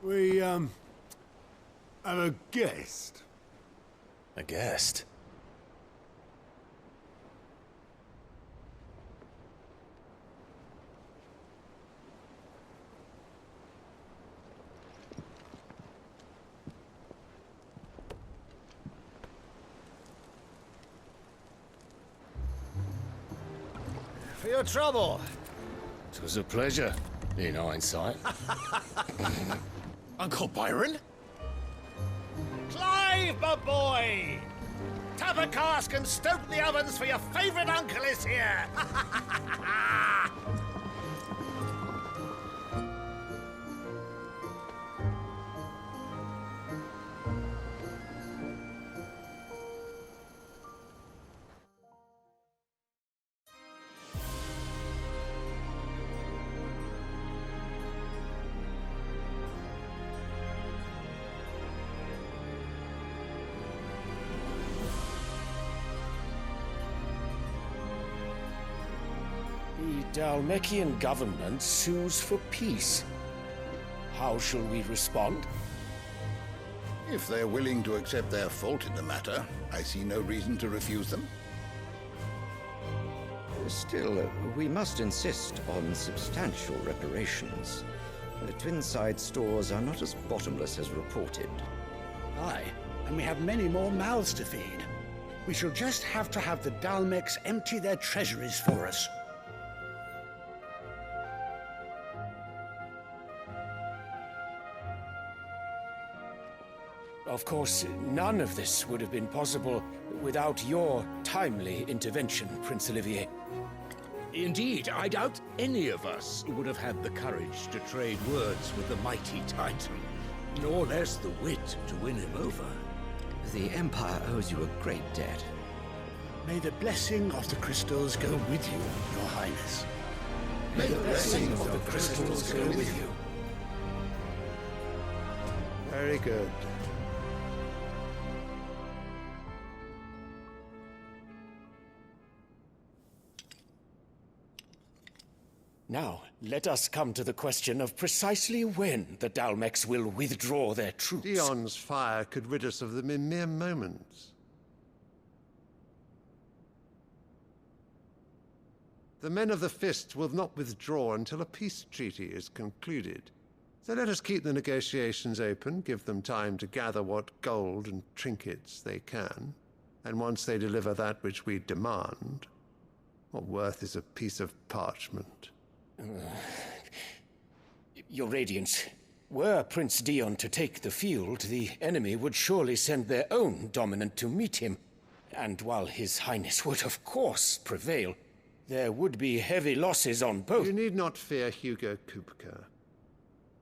We, have a guest. A guest? For your trouble. It was a pleasure, in hindsight. Uncle Byron? Clive, my boy! Tap a cask and stoke the ovens, for your favorite uncle is here! The Dalmekian government sues for peace. How shall we respond? If they're willing to accept their fault in the matter, I see no reason to refuse them. Still, we must insist on substantial reparations. The Twinside stores are not as bottomless as reported. Aye, and we have many more mouths to feed. We shall just have to have the Dalmeks empty their treasuries for us. Of course, none of this would have been possible without your timely intervention, Prince Olivier. Indeed, I doubt any of us would have had the courage to trade words with the mighty Titan, nor less the wit to win him over. The Empire owes you a great debt. May the blessing of the crystals go with you, Your Highness. May the blessing of the crystals go with you. Very good. Now, let us come to the question of precisely when the Dalmeks will withdraw their troops. Dion's fire could rid us of them in mere moments. The men of the Fist will not withdraw until a peace treaty is concluded. So let us keep the negotiations open, give them time to gather what gold and trinkets they can, and once they deliver that which we demand, what worth is a piece of parchment? Your Radiance, were Prince Dion to take the field, the enemy would surely send their own dominant to meet him. And while His Highness would of course prevail, there would be heavy losses on both. You need not fear Hugo Kupka.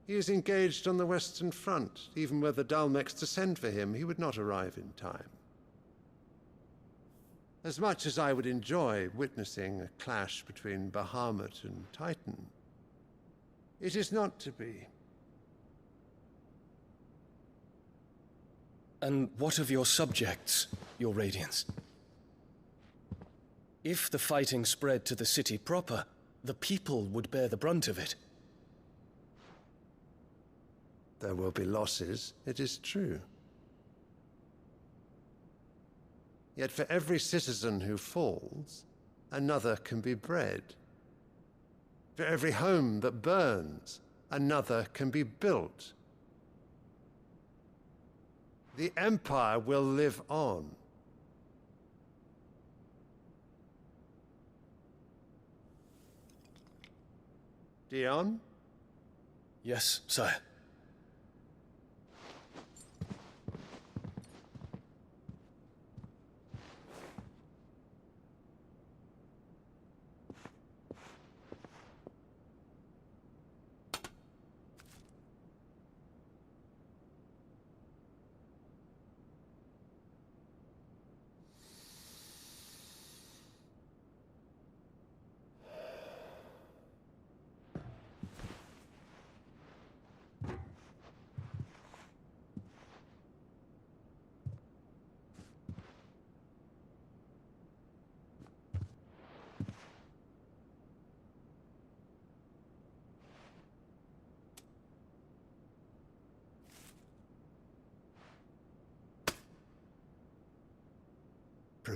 He is engaged on the Western Front. Even were the Dalmeks to send for him, he would not arrive in time. As much as I would enjoy witnessing a clash between Bahamut and Titan, it is not to be. And what of your subjects, Your Radiance? If the fighting spread to the city proper, the people would bear the brunt of it. There will be losses, it is true. Yet for every citizen who falls, another can be bred. For every home that burns, another can be built. The Empire will live on. Dion? Yes, sire.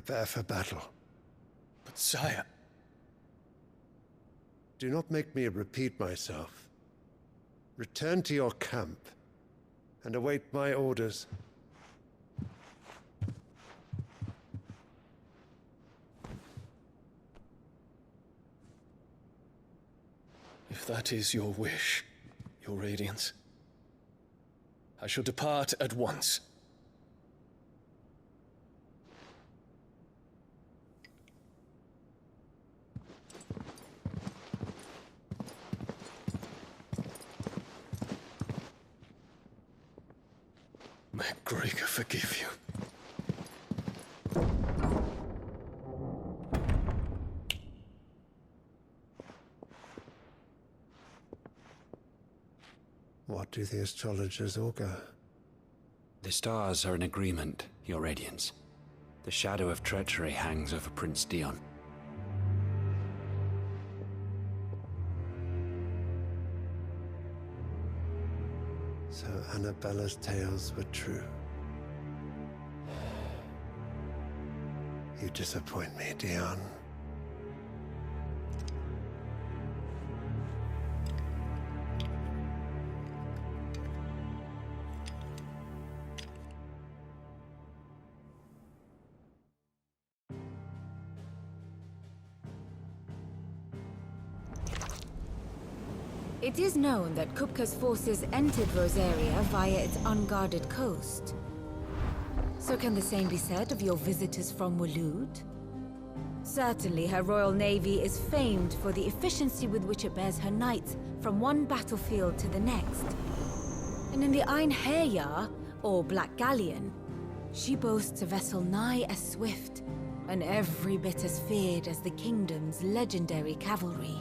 Prepare for battle. But sire... Do not make me repeat myself. Return to your camp and await my orders. If that is your wish, Your Radiance, I shall depart at once. May Gregor forgive you. What do the astrologers augur? The stars are in agreement, Your Radiance. The shadow of treachery hangs over Prince Dion. So Annabella's tales were true. You disappoint me, Dion. It is known that Kupka's forces entered Rosaria via its unguarded coast. So can the same be said of your visitors from Waloed? Certainly her royal navy is famed for the efficiency with which it bears her knights from one battlefield to the next. And in the Einherjar, or Black Galleon, she boasts a vessel nigh as swift, and every bit as feared as the kingdom's legendary cavalry.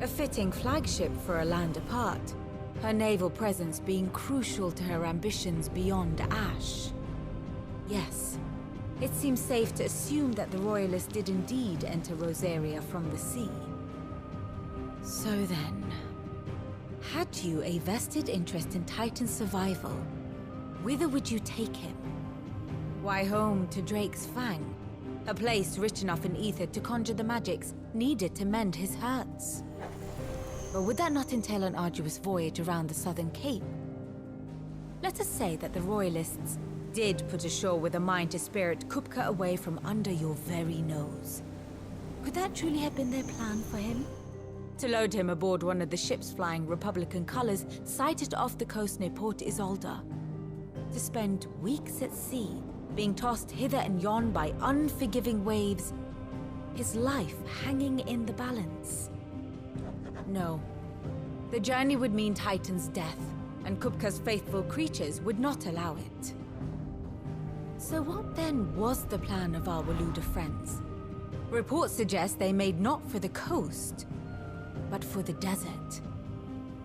A fitting flagship for a land apart, her naval presence being crucial to her ambitions beyond Ash. Yes, it seems safe to assume that the Royalists did indeed enter Rosaria from the sea. So then, had you a vested interest in Titan's survival, whither would you take him? Why, home to Drake's Fang, a place rich enough in ether to conjure the magics needed to mend his hurts. But would that not entail an arduous voyage around the southern cape? Let us say that the Royalists did put ashore with a mind to spirit Kupka away from under your very nose. Could that truly have been their plan for him? To load him aboard one of the ships flying Republican colors sighted off the coast near Port Isolde? To spend weeks at sea, being tossed hither and yon by unforgiving waves, his life hanging in the balance? No. The journey would mean Titan's death, and Kupka's faithful creatures would not allow it. So what then was the plan of our Waloed friends? Reports suggest they made not for the coast, but for the desert.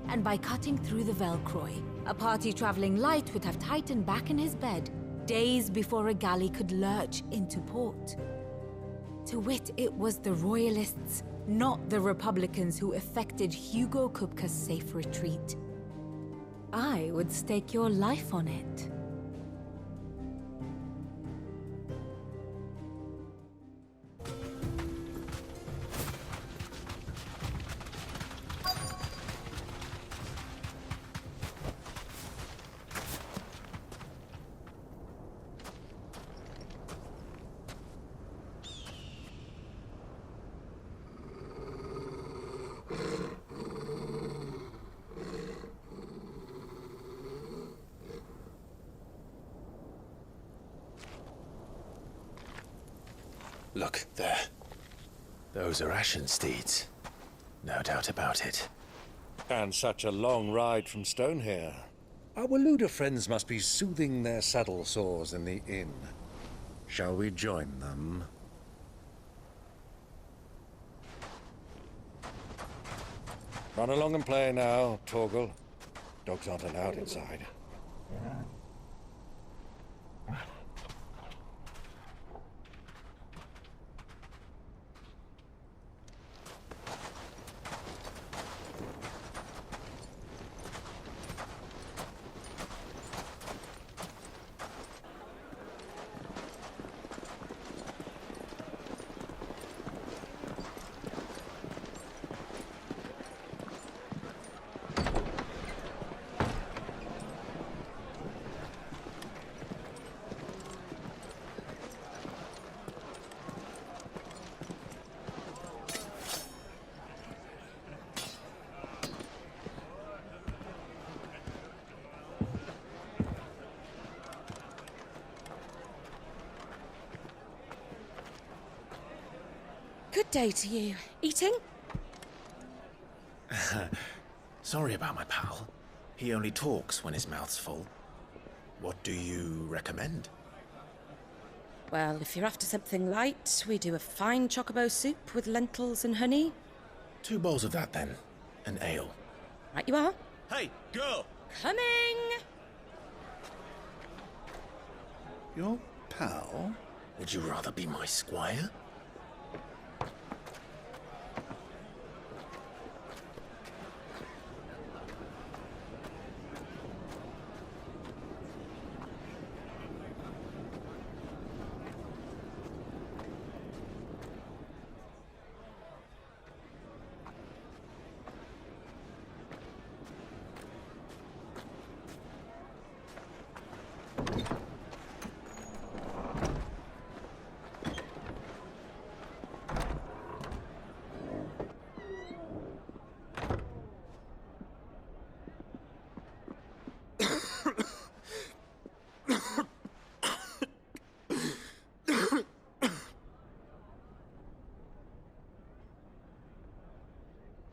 And by cutting through the Velcroy, a party traveling light would have Titan back in his bed days before a galley could lurch into port. To wit, it was the Royalists, not the Republicans, who effected Hugo Kupka's safe retreat. I would stake your life on it. Look, there. Those are Ashen steeds. No doubt about it. And such a long ride from Stonehair. Our Waloed friends must be soothing their saddle sores in the inn. Shall we join them? Run along and play now, Torgal. Dogs aren't allowed inside. Good day to you. Eating? Sorry about my pal. He only talks when his mouth's full. What do you recommend? Well, if you're after something light, we do a fine chocobo soup with lentils and honey. 2 bowls of that, then. An ale. Right you are. Hey, girl! Coming! Your pal? Would you rather be my squire?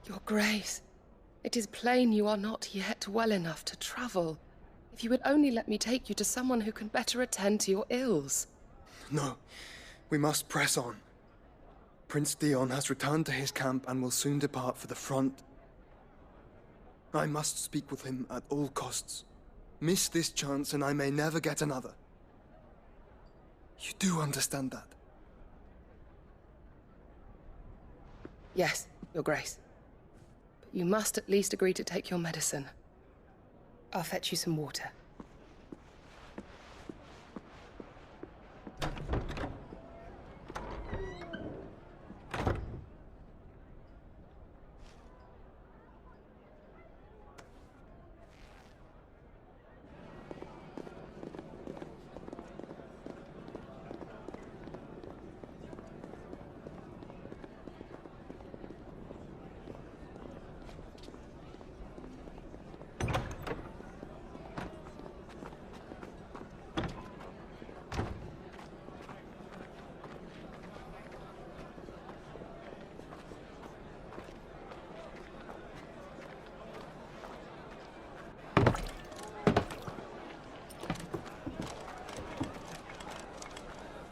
Your Grace, it is plain you are not yet well enough to travel. If you would only let me take you to someone who can better attend to your ills. No, we must press on. Prince Dion has returned to his camp and will soon depart for the front. I must speak with him at all costs. Miss this chance and I may never get another. You do understand that? Yes, Your Grace. But you must at least agree to take your medicine. I'll fetch you some water.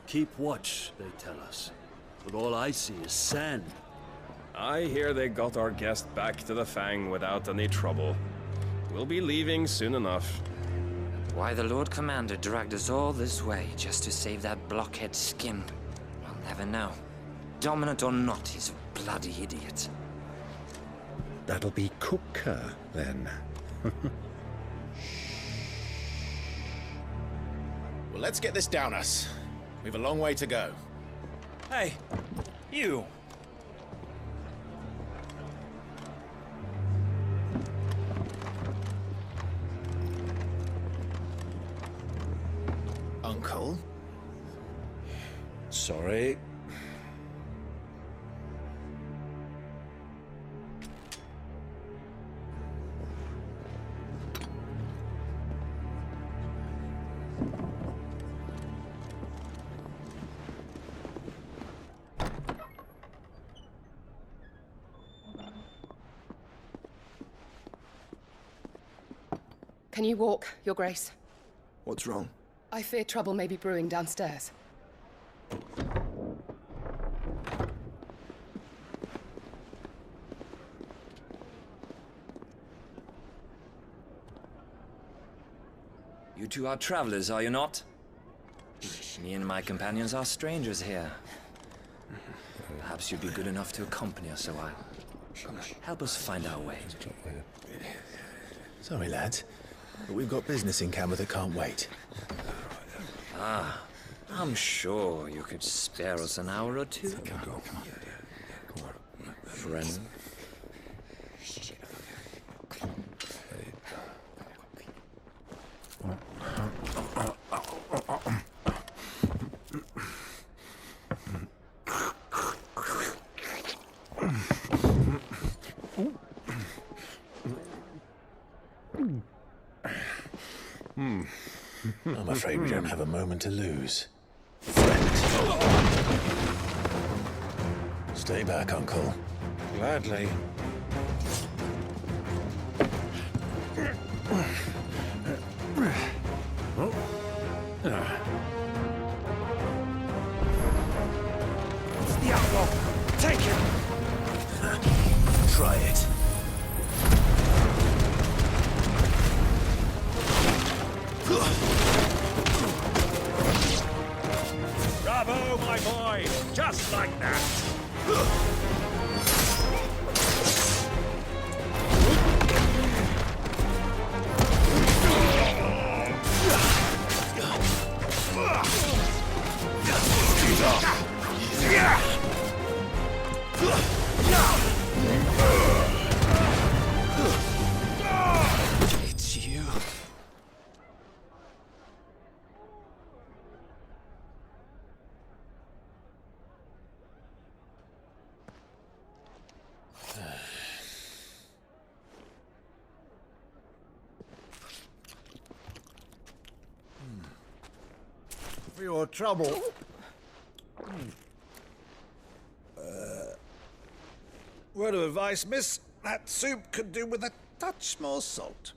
Keep watch, they tell us. But all I see is sand. I hear they got our guest back to the Fang without any trouble. We'll be leaving soon enough. Why the Lord Commander dragged us all this way just to save that blockhead skin, we'll never know. Dominant or not, he's a bloody idiot. That'll be Cooker, then. Well, let's get this down us. We've a long way to go. Hey, you! Uncle? Sorry. Can you walk, Your Grace? What's wrong? I fear trouble may be brewing downstairs. You two are travelers, are you not? Me and my companions are strangers here. Perhaps you'd be good enough to accompany us a while. Help us find our way. Sorry, lads, but we've got business in camera that can't wait. Ah, I'm sure you could spare us an hour or two. Friend. I'm afraid we don't have a moment to lose. Stay back, Uncle. Gladly. It's the outlaw! Take him! Try it. Bravo, my boy! Just like that! It's you. For your trouble. Word of advice, miss. That soup could do with a touch more salt.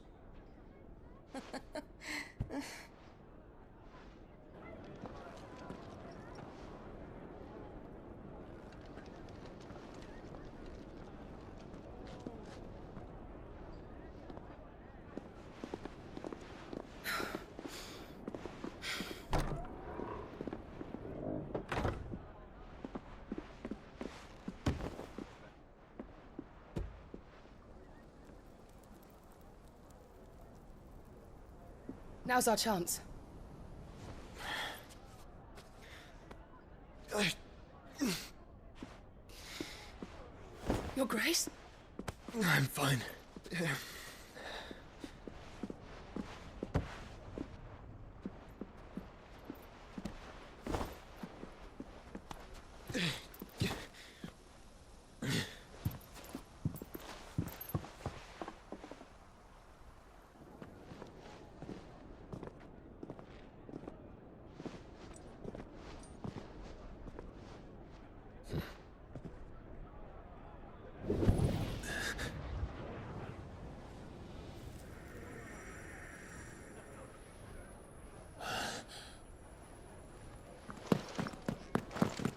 Now's our chance. Your Grace? I'm fine.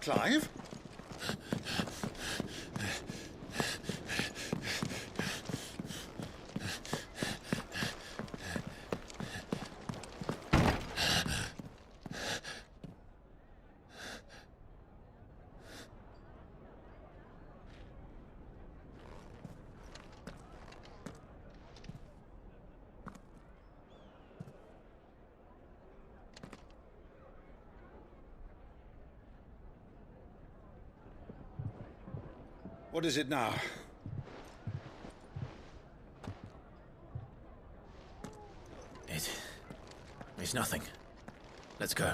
Clive? What is it now? It's nothing. Let's go.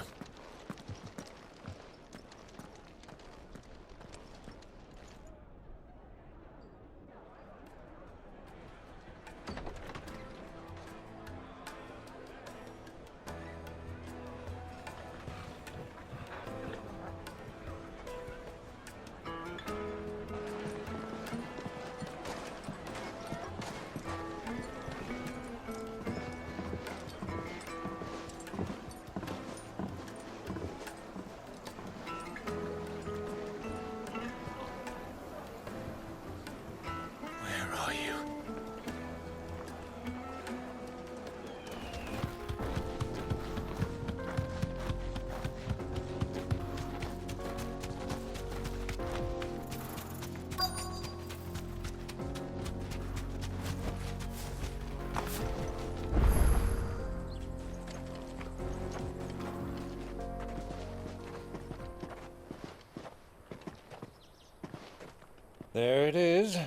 There it is.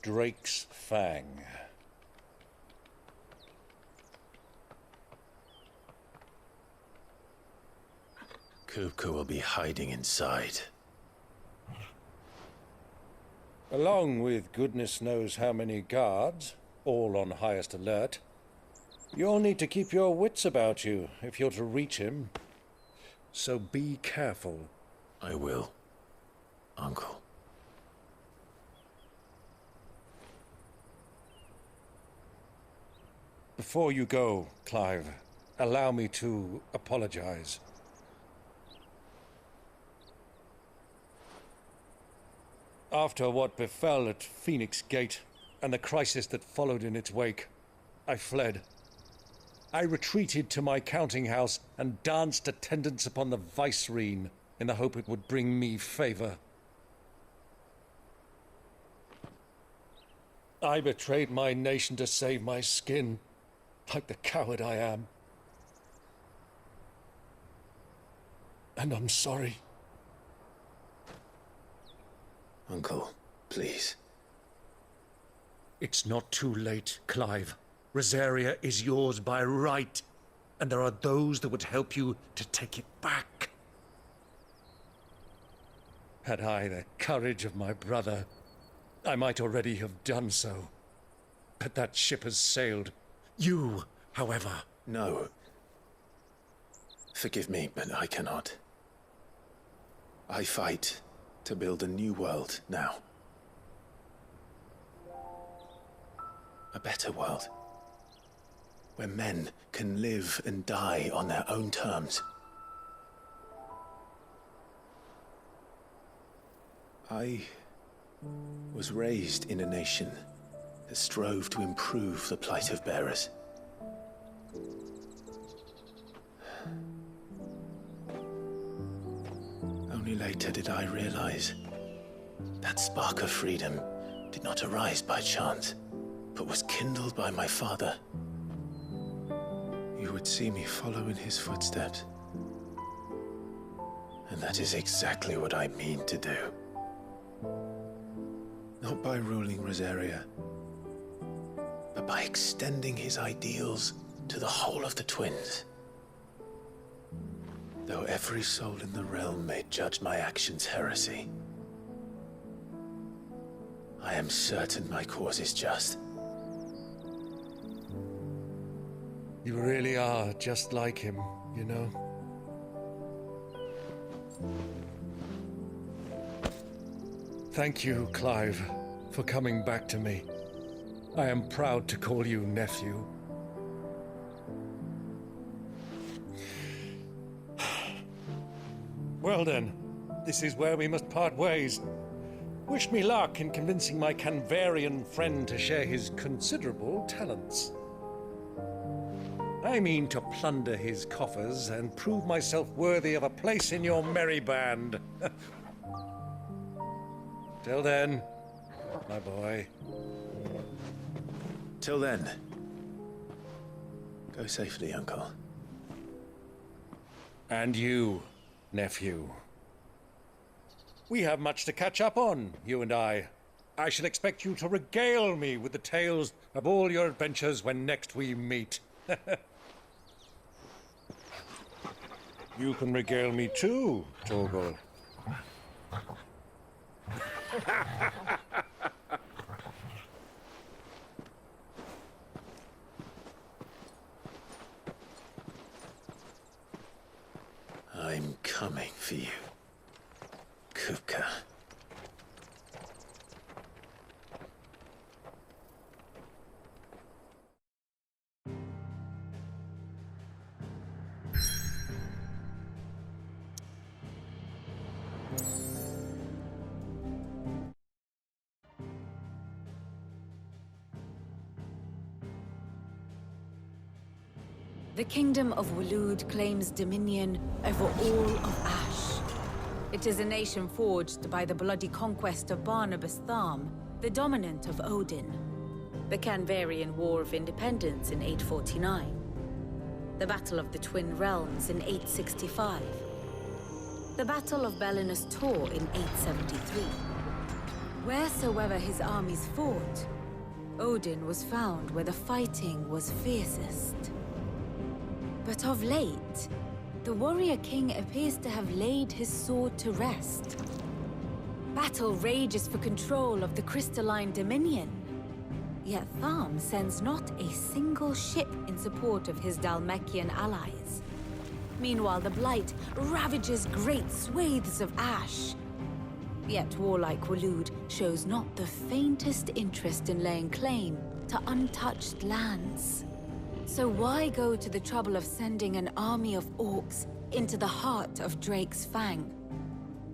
Drake's Fang. Kupka will be hiding inside. Along with goodness knows how many guards, all on highest alert. You'll need to keep your wits about you if you're to reach him. So be careful. I will, Uncle. Before you go, Clive, allow me to apologize. After what befell at Phoenix Gate, and the crisis that followed in its wake, I fled. I retreated to my counting house and danced attendance upon the vicereine in the hope it would bring me favor. I betrayed my nation to save my skin, like the coward I am. And I'm sorry. Uncle, please. It's not too late, Clive. Rosaria is yours by right, and there are those that would help you to take it back. Had I the courage of my brother, I might already have done so. But that ship has sailed. You, however... No. Forgive me, but I cannot. I fight to build a new world now. A better world. Where men can live and die on their own terms. I was raised in a nation that strove to improve the plight of bearers. Only later did I realize that spark of freedom did not arise by chance, but was kindled by my father. You would see me follow in his footsteps. And that is exactly what I mean to do. Not by ruling Rosaria, but by extending his ideals to the whole of the twins. Though every soul in the realm may judge my actions heresy, I am certain my cause is just. You really are just like him, you know? Thank you, Clive, for coming back to me. I am proud to call you nephew. Well then, this is where we must part ways. Wish me luck in convincing my Canvarian friend to share his considerable talents. I mean to plunder his coffers and prove myself worthy of a place in your merry band. Till then, my boy. Till then. Go safely, Uncle. And you, nephew. We have much to catch up on, you and I. I shall expect you to regale me with the tales of all your adventures when next we meet. You can regale me too, Torgal. I'm coming for you, Kupka. The Kingdom of Waloed claims dominion over all of Ash. It is a nation forged by the bloody conquest of Barnabas Tharm, the dominant of Odin. The Canvarian War of Independence in 849. The Battle of the Twin Realms in 865. The Battle of Belinus Tor in 873. Wheresoever his armies fought, Odin was found where the fighting was fiercest. But of late, the warrior king appears to have laid his sword to rest. Battle rages for control of the crystalline dominion. Yet Tharm sends not a single ship in support of his Dhalmekian allies. Meanwhile, the Blight ravages great swathes of Ash. Yet warlike Waloed shows not the faintest interest in laying claim to untouched lands. So why go to the trouble of sending an army of orcs into the heart of Drake's Fang,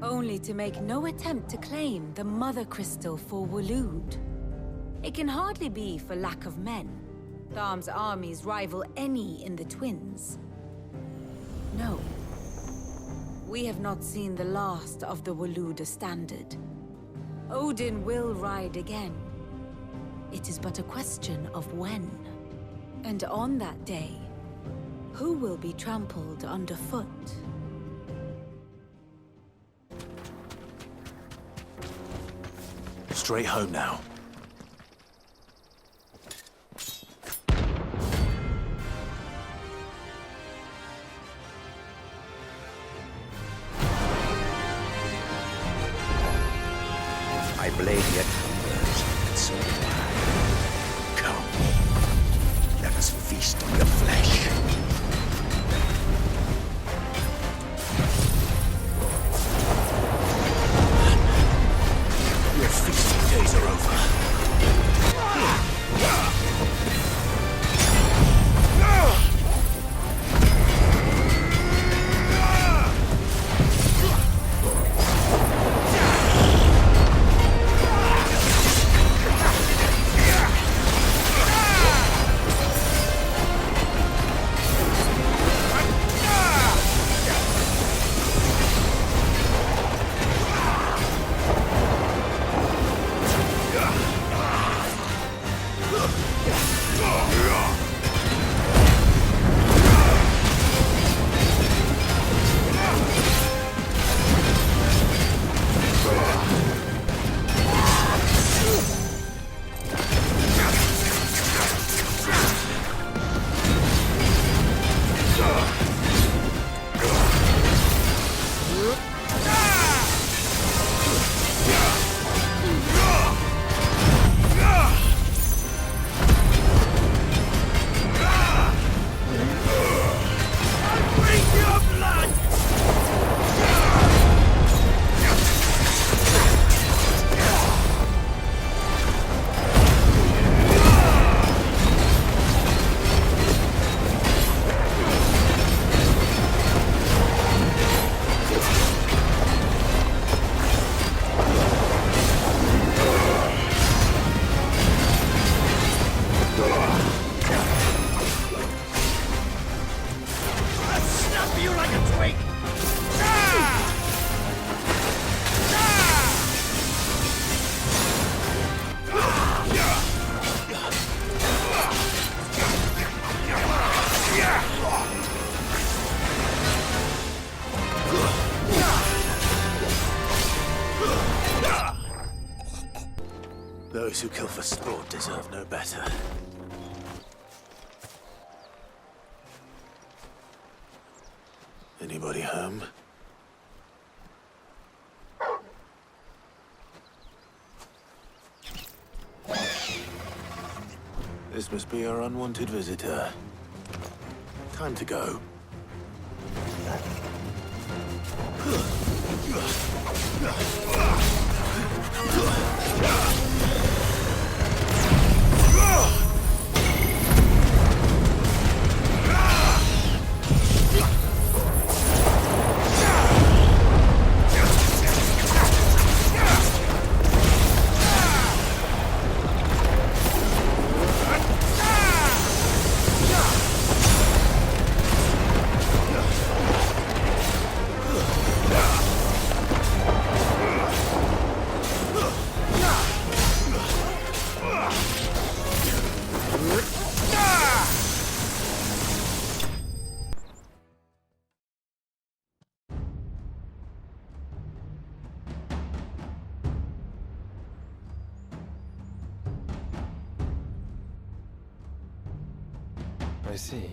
only to make no attempt to claim the Mother Crystal for Waloed? It can hardly be for lack of men. Tharm's armies rival any in the Twins. No. We have not seen the last of the Waloed standard. Odin will ride again. It is but a question of when. And on that day, who will be trampled underfoot? Straight home now. My blade yet hungers, and so do I. Come, let us feast on your flesh. Your feasting days are over. Those who kill for sport deserve no better. Anybody home? This must be our unwanted visitor. Time to go. I see.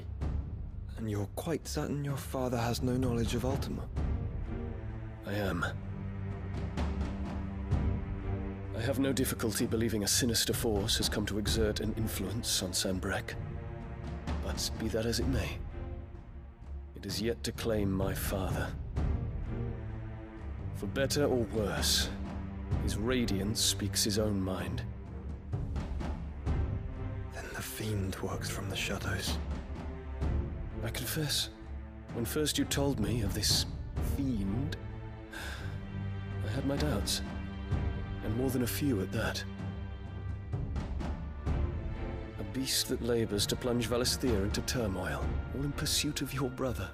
And you're quite certain your father has no knowledge of Ultima? I am. I have no difficulty believing a sinister force has come to exert an influence on Sanbreque. But be that as it may, it is yet to claim my father. For better or worse, his radiance speaks his own mind. Then The fiend works from the shadows. I confess, when first you told me of this fiend, I had my doubts. And more than a few at that. A beast that labors to plunge Valisthea into turmoil, all in pursuit of your brother.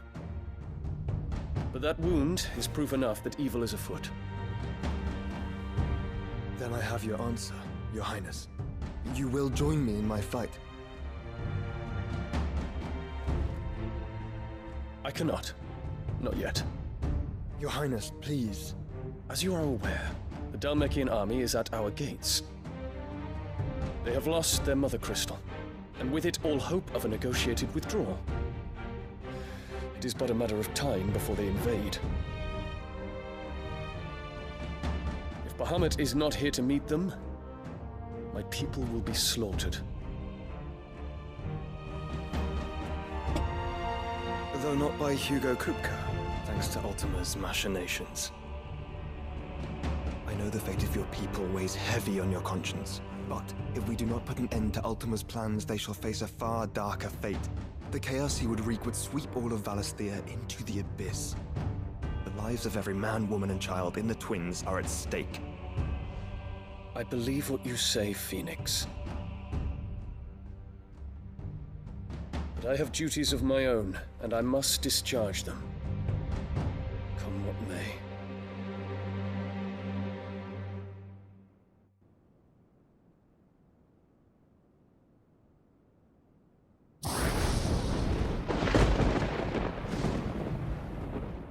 But that wound is proof enough that evil is afoot. Then I have your answer, Your Highness. You will join me in my fight. I cannot. Not yet. Your Highness, please. As you are aware, the Dhalmekian army is at our gates. They have lost their mother crystal, and with it all hope of a negotiated withdrawal. It is but a matter of time before they invade. If Bahamut is not here to meet them, my people will be slaughtered. Though not by Hugo Kupka, thanks to Ultima's machinations. I know the fate of your people weighs heavy on your conscience, but if we do not put an end to Ultima's plans, they shall face a far darker fate. The chaos he would wreak would sweep all of Valisthea into the abyss. The lives of every man, woman, and child in the Twins are at stake. I believe what you say, Phoenix. But I have duties of my own, and I must discharge them. Come what may.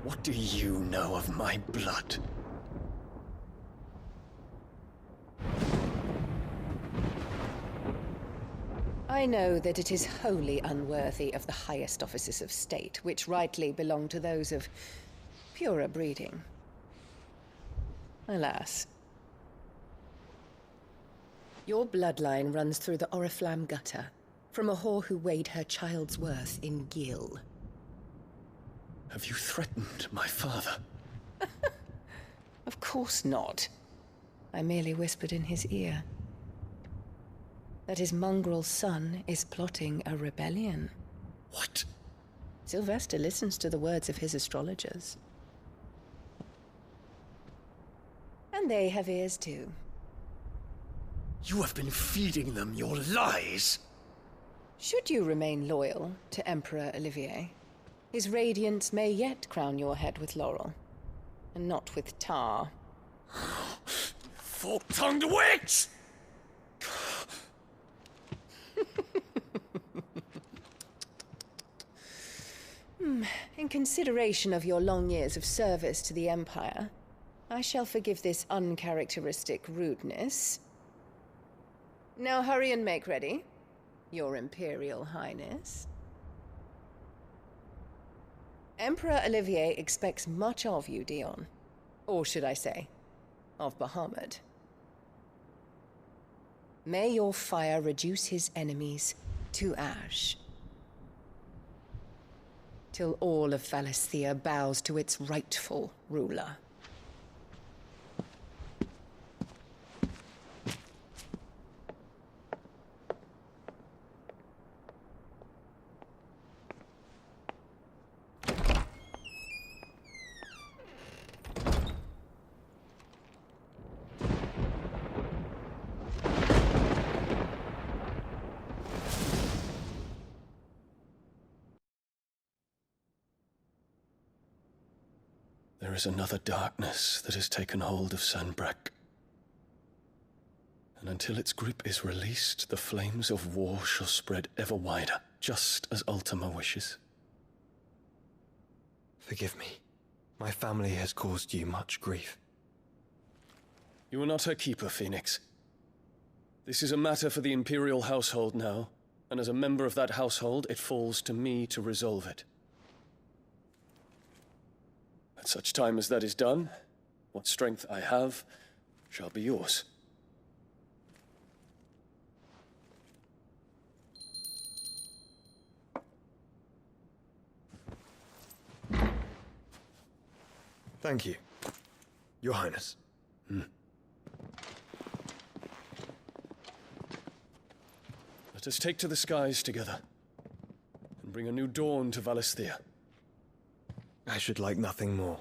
What do you know of my blood? I know that it is wholly unworthy of the highest offices of state, which rightly belong to those of purer breeding. Alas. Your bloodline runs through the Oriflamme gutter, from a whore who weighed her child's worth in gil. Have you threatened my father? Of course not. I merely whispered in his ear that his mongrel son is plotting a rebellion. What? Sylvester listens to the words of his astrologers. And they have ears too. You have been feeding them your lies! Should you remain loyal to Emperor Olivier, his radiance may yet crown your head with laurel, and not with tar. Fork-tongued witch! In consideration of your long years of service to the Empire, I shall forgive this uncharacteristic rudeness. Now hurry and make ready, Your Imperial Highness. Emperor Olivier expects much of you, Dion. Or should I say, of Bahamut. May your fire reduce his enemies to ash, till all of Valisthea bows to its rightful ruler. There is another darkness that has taken hold of Sanbreque. And until its grip is released, the flames of war shall spread ever wider, just as Ultima wishes. Forgive me. My family has caused you much grief. You are not her keeper, Phoenix. This is a matter for the Imperial household now, and as a member of that household, it falls to me to resolve it. At such time as that is done, what strength I have shall be yours. Thank you, Your Highness. A Let us take to the skies together, and bring a new dawn to Valisthea. I should like nothing more.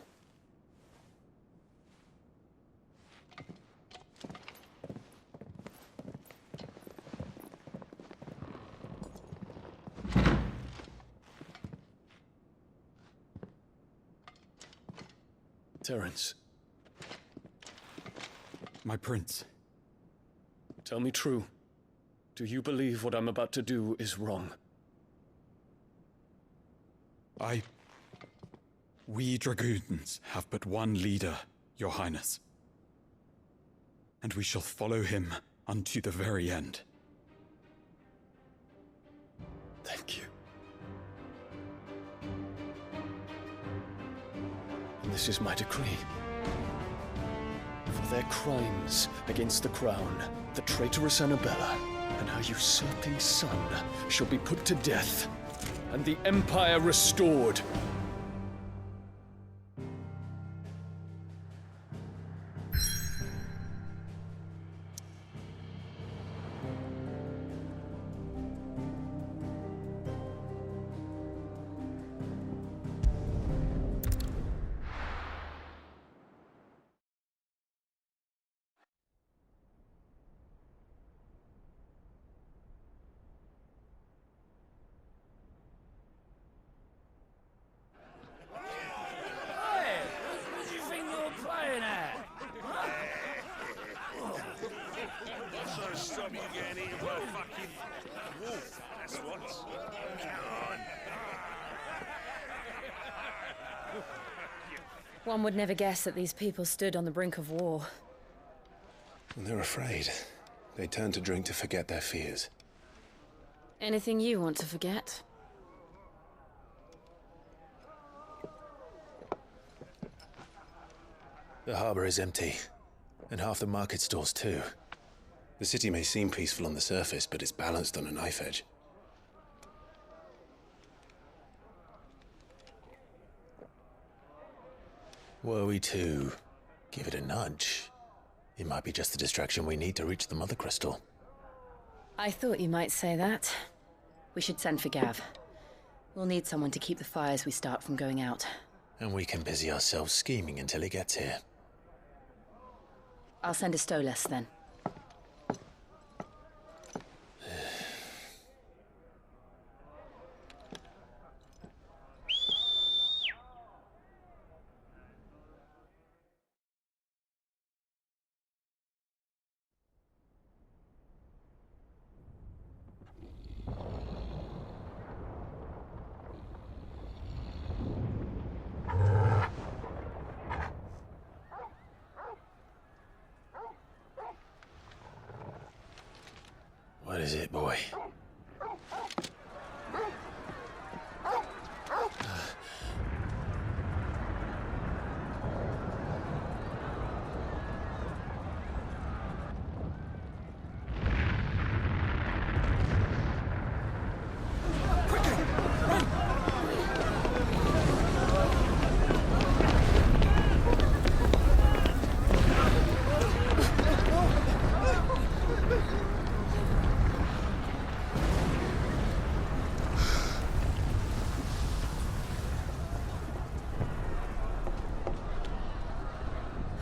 Terence. My prince. Tell me true. Do you believe what I'm about to do is wrong? We dragoons have but one leader, Your Highness. And we shall follow him unto the very end. Thank you. And this is my decree. For their crimes against the crown, the traitorous Annabella and her usurping son shall be put to death, and the Empire restored. One would never guess that these people stood on the brink of war. They're afraid. They turn to drink to forget their fears. Anything you want to forget? The harbor is empty, and half the market stalls too. The city may seem peaceful on the surface, but it's balanced on a knife edge. Were we to give it a nudge, it might be just the distraction we need to reach the Mother Crystal. I thought you might say that. We should send for Gav. We'll need someone to keep the fires we start from going out. And we can busy ourselves scheming until he gets here. I'll send a Stolas then. What is it, boy?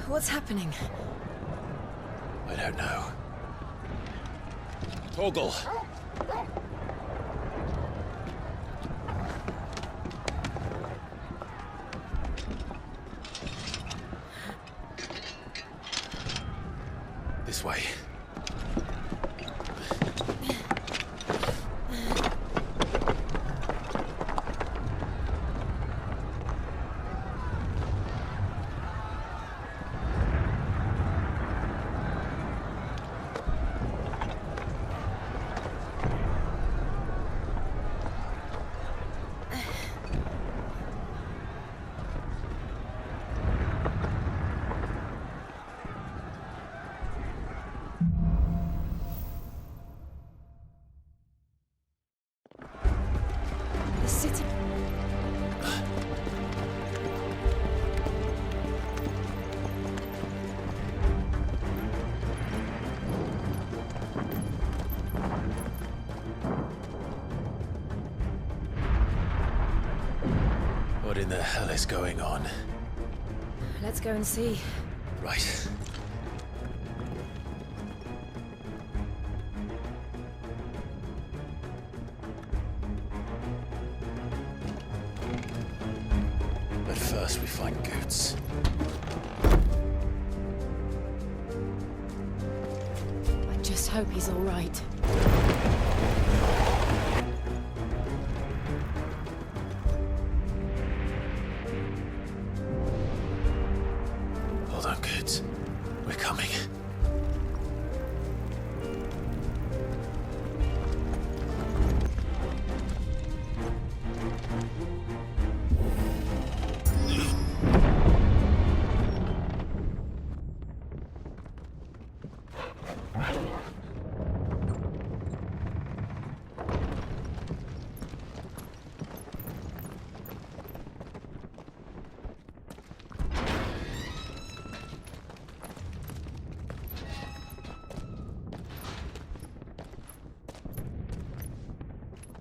What's happening? I don't know. Torgal! This way. What in the hell is going on? Let's go and see. Right. But first we find Goots. I just hope he's all right. Hold on, Goots. We're coming.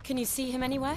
Can you see him anywhere?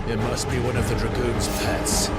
It must be one of the Dragoon's pets.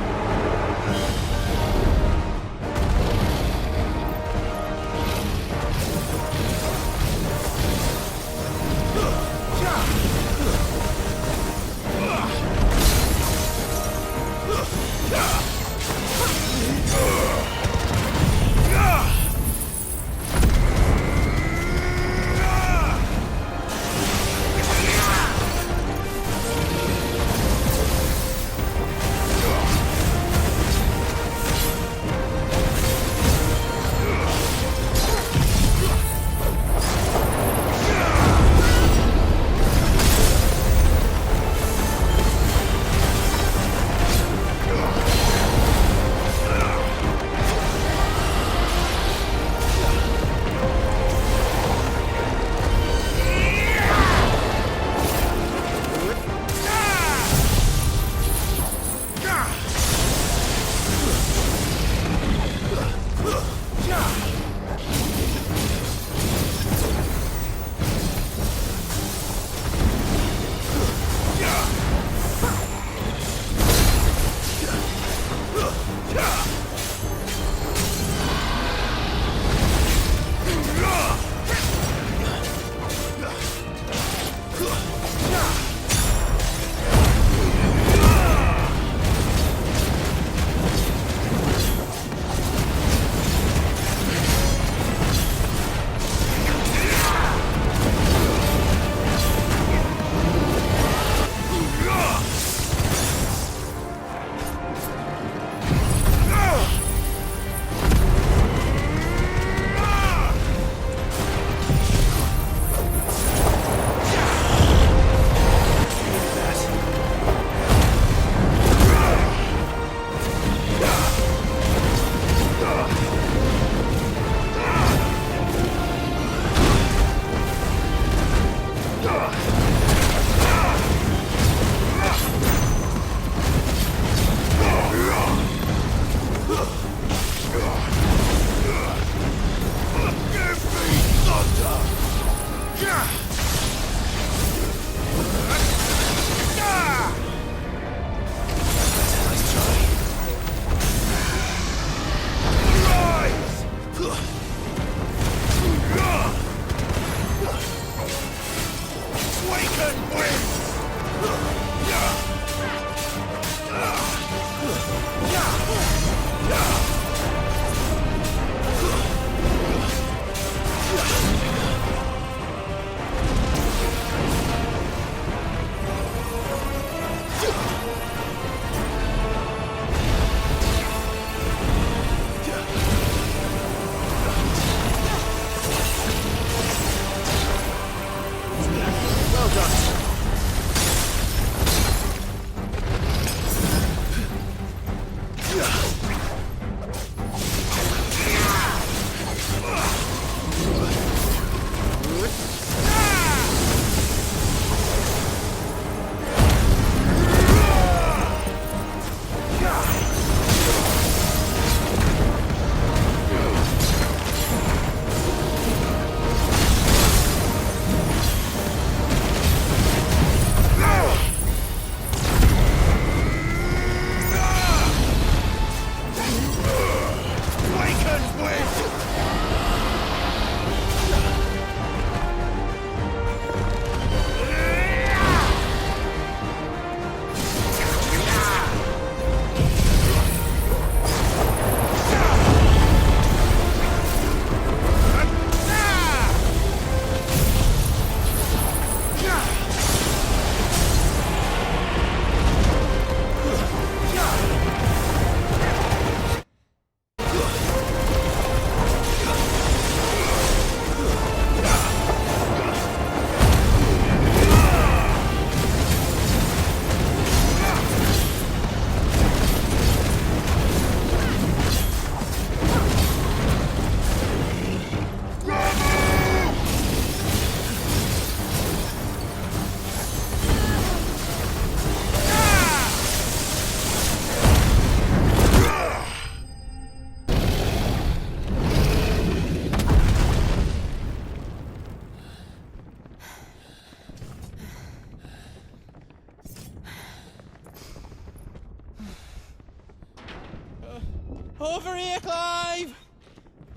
Over here, Clive!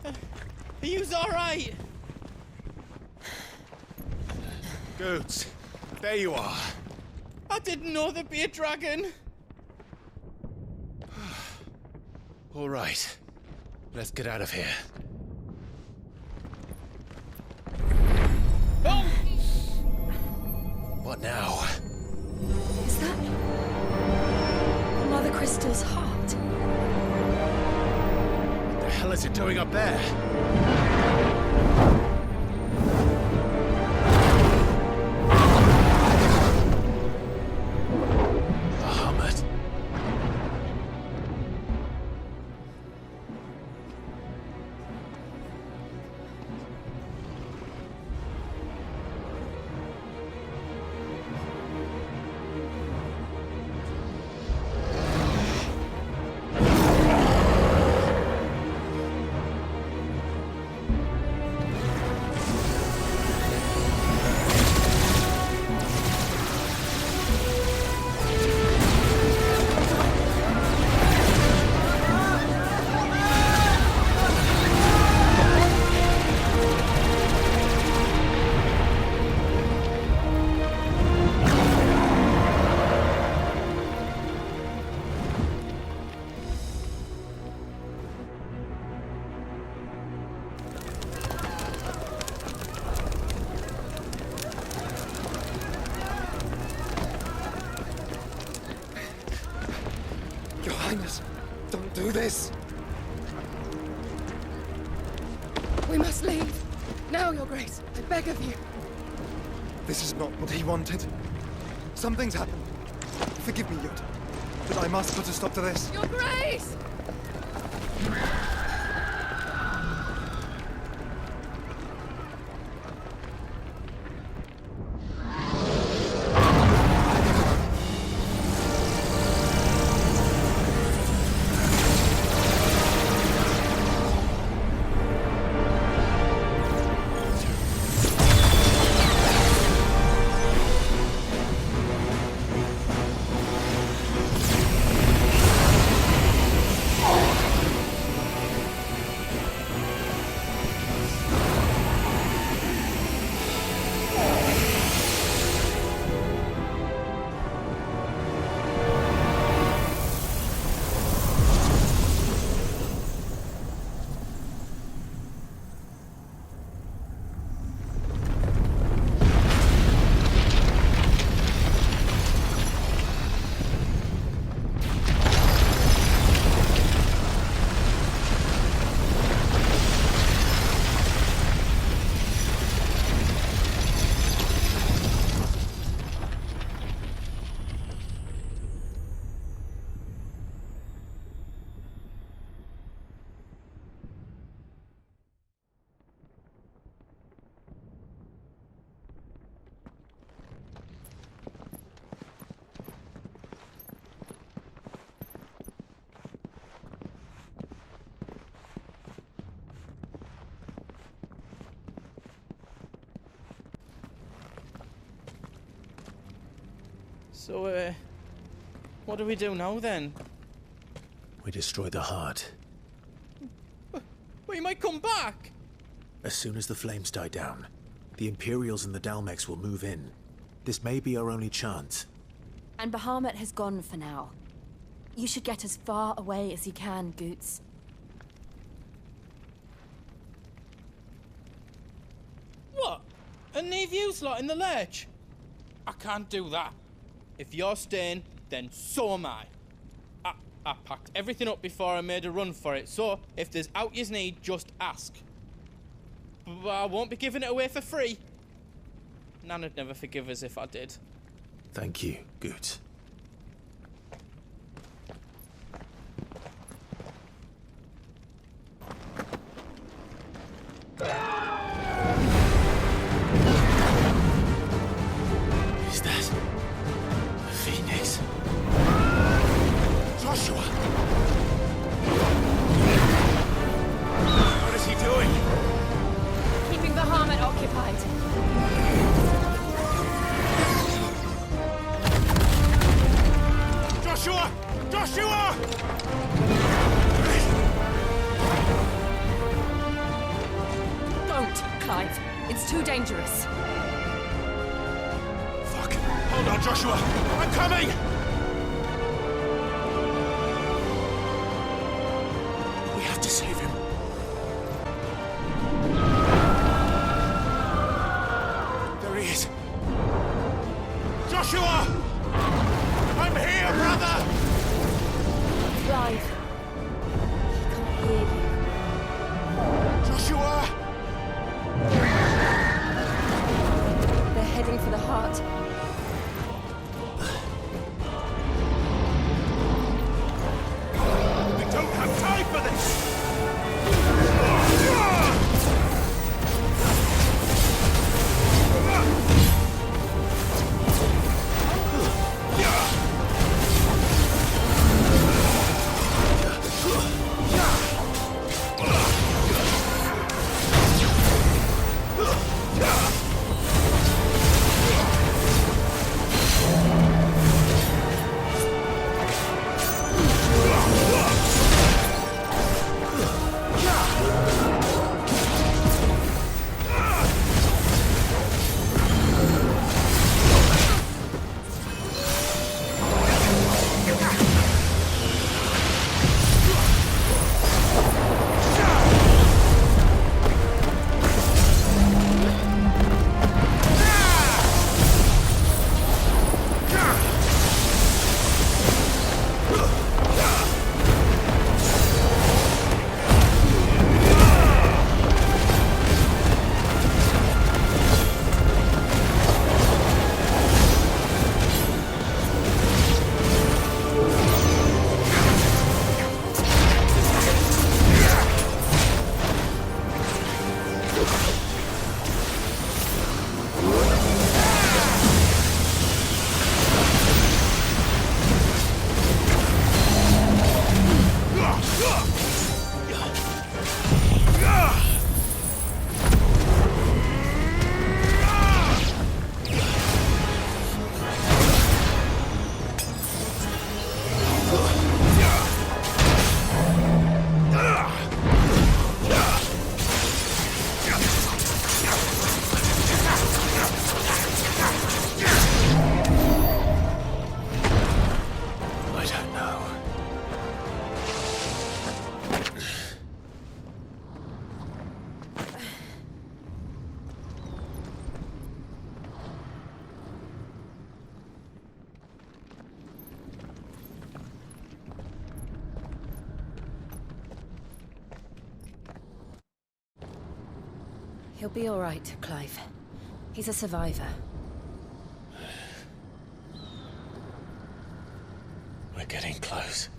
Are you alright? Goods, there you are. I didn't know there'd be a dragon. All right, let's get out of here. Oh! What now? Is that Mother Crystal's heart? What the hell is it doing up there? Bahamut. Your Highness, don't do this! We must leave. Now, Your Grace. I beg of you. This is not what he wanted. Something's happened. Forgive me, Yod, but I must put a stop to this. Your Grace! So, what do we do now, then? We destroy the heart. We might come back! As soon as the flames die down, the Imperials and the Dalmex will move in. This may be our only chance. And Bahamut has gone for now. You should get as far away as you can, Goots. What? And leave you lot in the lurch? I can't do that. If you're staying, then so am I. I packed everything up before I made a run for it, so if there's out yous need, just ask. But I won't be giving it away for free. Nana'd never forgive us if I did. Thank you, Goots. Is that a phoenix? Joshua! What is he doing? Keeping Bahamut occupied. Hold on, Joshua! I'm coming! We have to save him. There he is. Joshua! I'm here, brother! Clive. He can't hear you. Joshua! They're heading for the heart. We don't have time for this! He'll be all right, Clive. He's a survivor. We're getting close.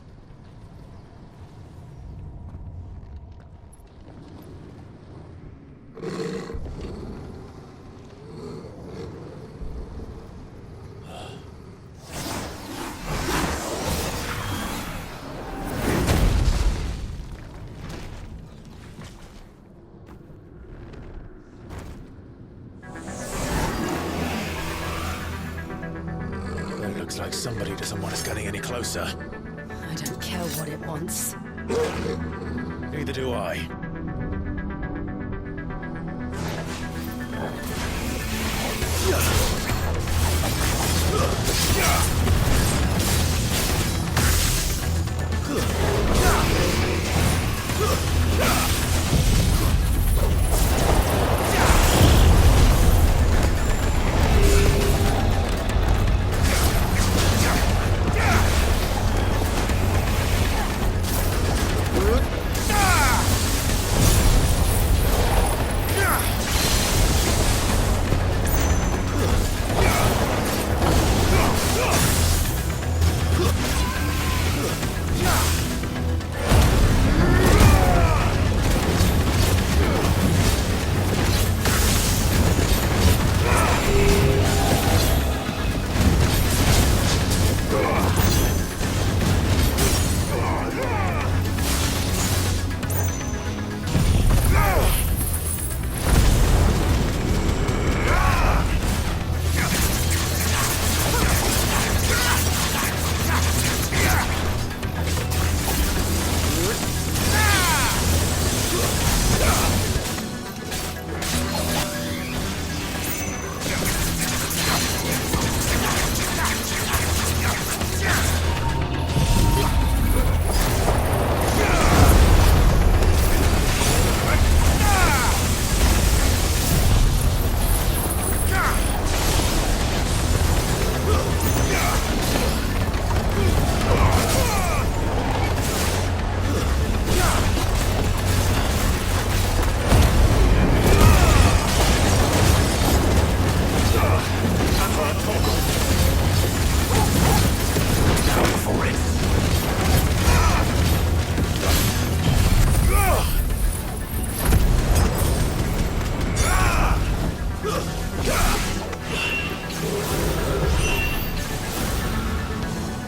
Looks like somebody doesn't want us getting any closer. I don't care what it wants. Neither do I.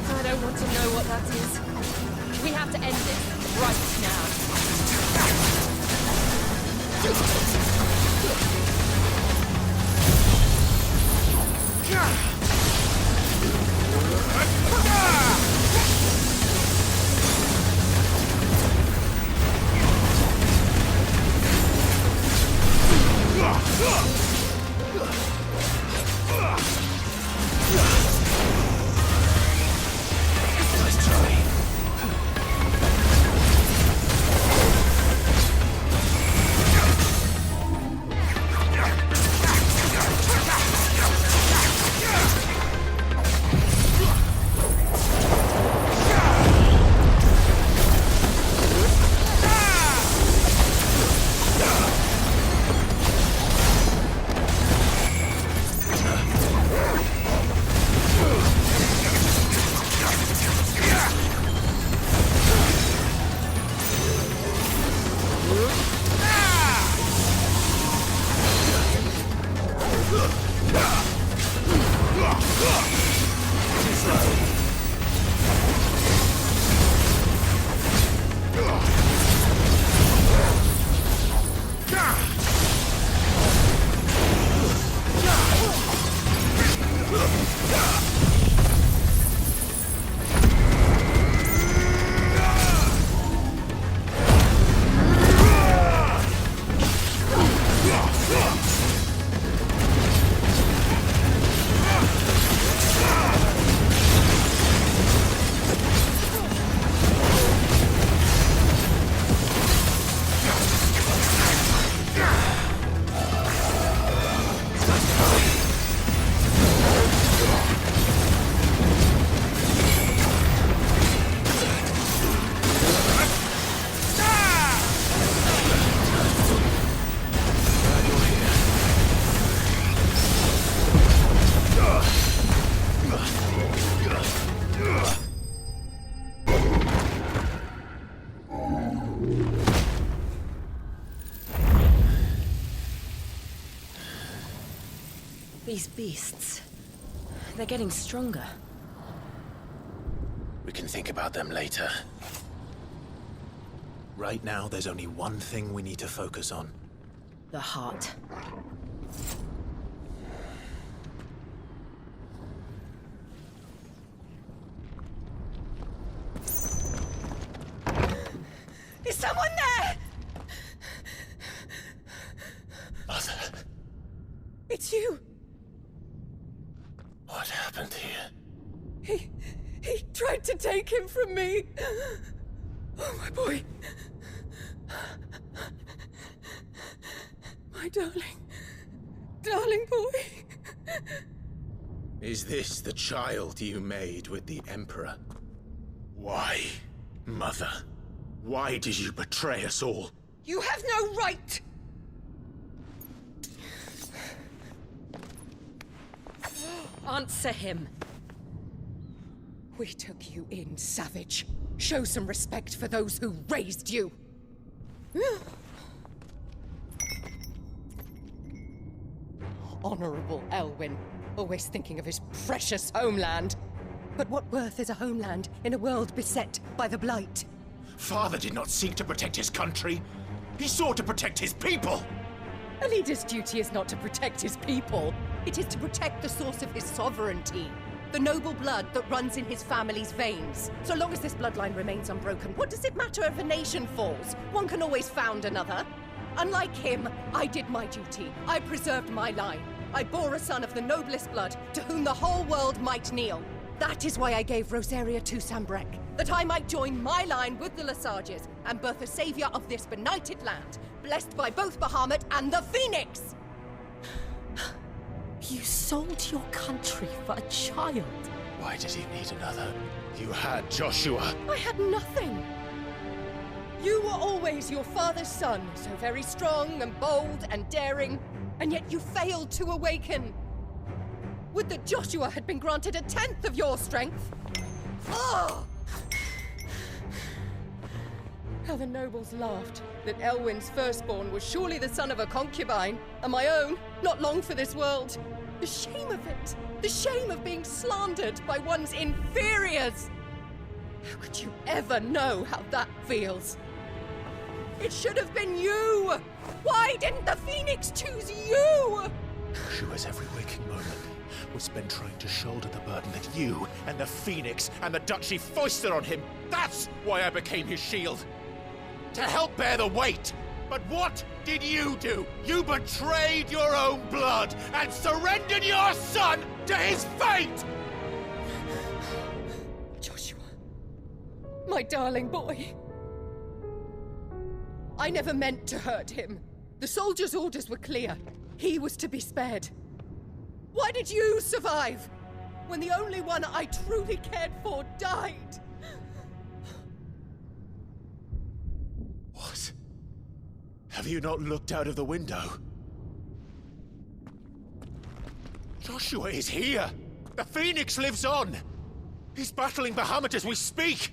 I don't want to know what that is. We have to end this right now. Nice try. These beasts, they're getting stronger. We can think about them later. Right now, there's only one thing we need to focus on. The heart. Is someone there? Mother. It's you. What happened here? He tried to take him from me. Oh, my boy. My darling boy. Is this the child you made with the Emperor? Why, Mother? Why did you betray us all? You have no right! Answer him. We took you in, savage. Show some respect for those who raised you. Honorable Elwyn, always thinking of his precious homeland. But what worth is a homeland in a world beset by the Blight? Father did not seek to protect his country. He sought to protect his people. A leader's duty is not to protect his people. It is to protect the source of his sovereignty. The noble blood that runs in his family's veins. So long as this bloodline remains unbroken, what does it matter if a nation falls? One can always found another. Unlike him, I did my duty. I preserved my line. I bore a son of the noblest blood, to whom the whole world might kneel. That is why I gave Rosaria to Sambrek, that I might join my line with the Lesages and birth a savior of this benighted land, blessed by both Bahamut and the Phoenix! You sold your country for a child. Why did he need another? You had Joshua. I had nothing. You were always your father's son, so very strong and bold and daring, and yet you failed to awaken. Would that Joshua had been granted 1/10 of your strength? Oh! How the nobles laughed that Elwyn's firstborn was surely the son of a concubine, and my own, not long for this world. The shame of it! The shame of being slandered by one's inferiors! How could you ever know how that feels? It should have been you! Why didn't the Phoenix choose you? Joshua's every waking moment was spent trying to shoulder the burden that you and the Phoenix and the Duchy foisted on him. That's why I became his shield. To help bear the weight. But what did you do? You betrayed your own blood and surrendered your son to his fate! Joshua, my darling boy. I never meant to hurt him. The soldiers' orders were clear. He was to be spared. Why did you survive when the only one I truly cared for died? What? Have you not looked out of the window? Joshua is here! The Phoenix lives on! He's battling Bahamut as we speak!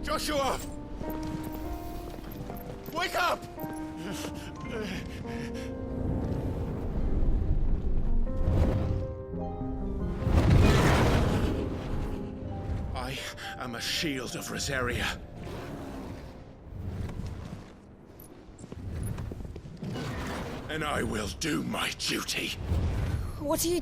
Joshua! Wake up! I am a shield of Rosaria. And I will do my duty. What are you...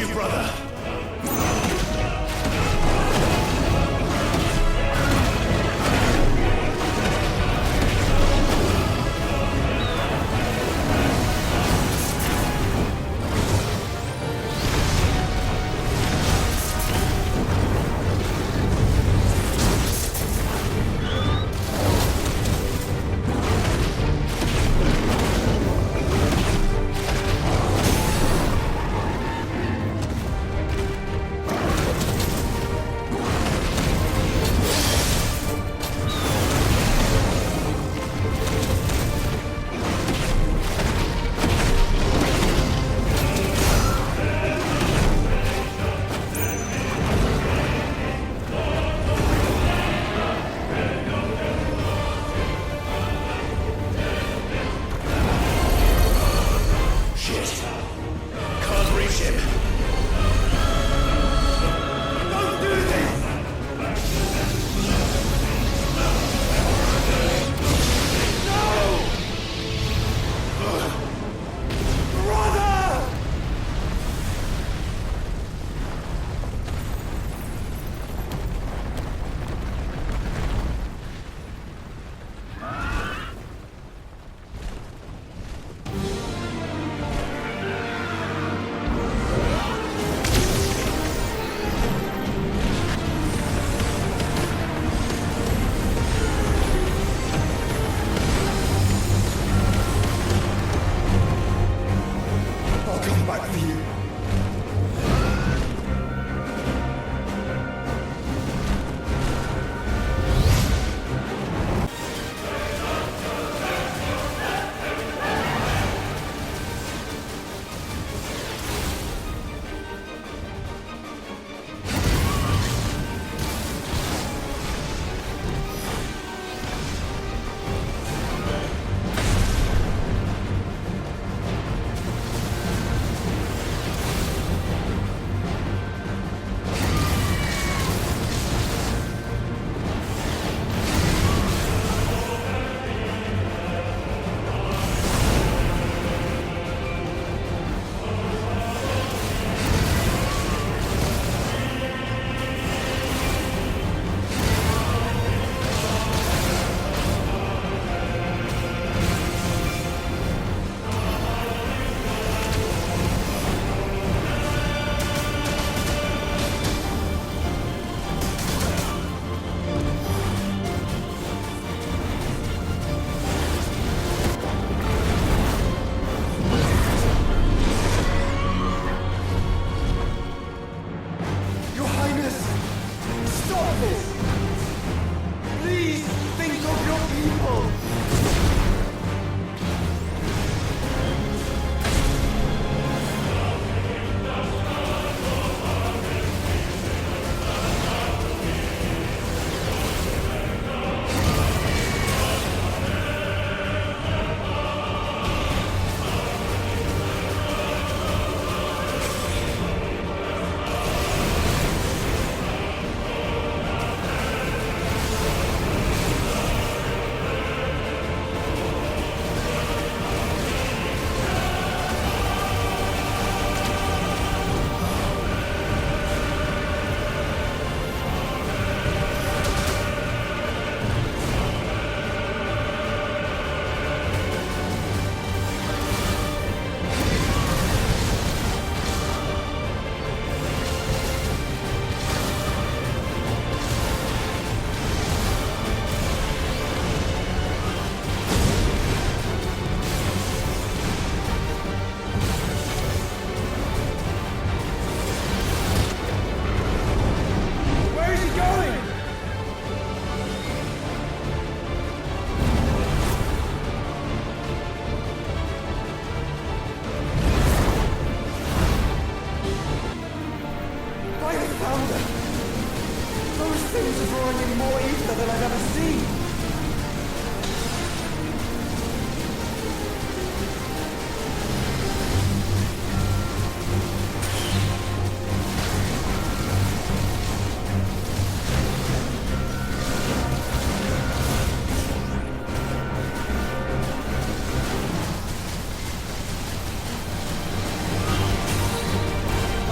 you, brother!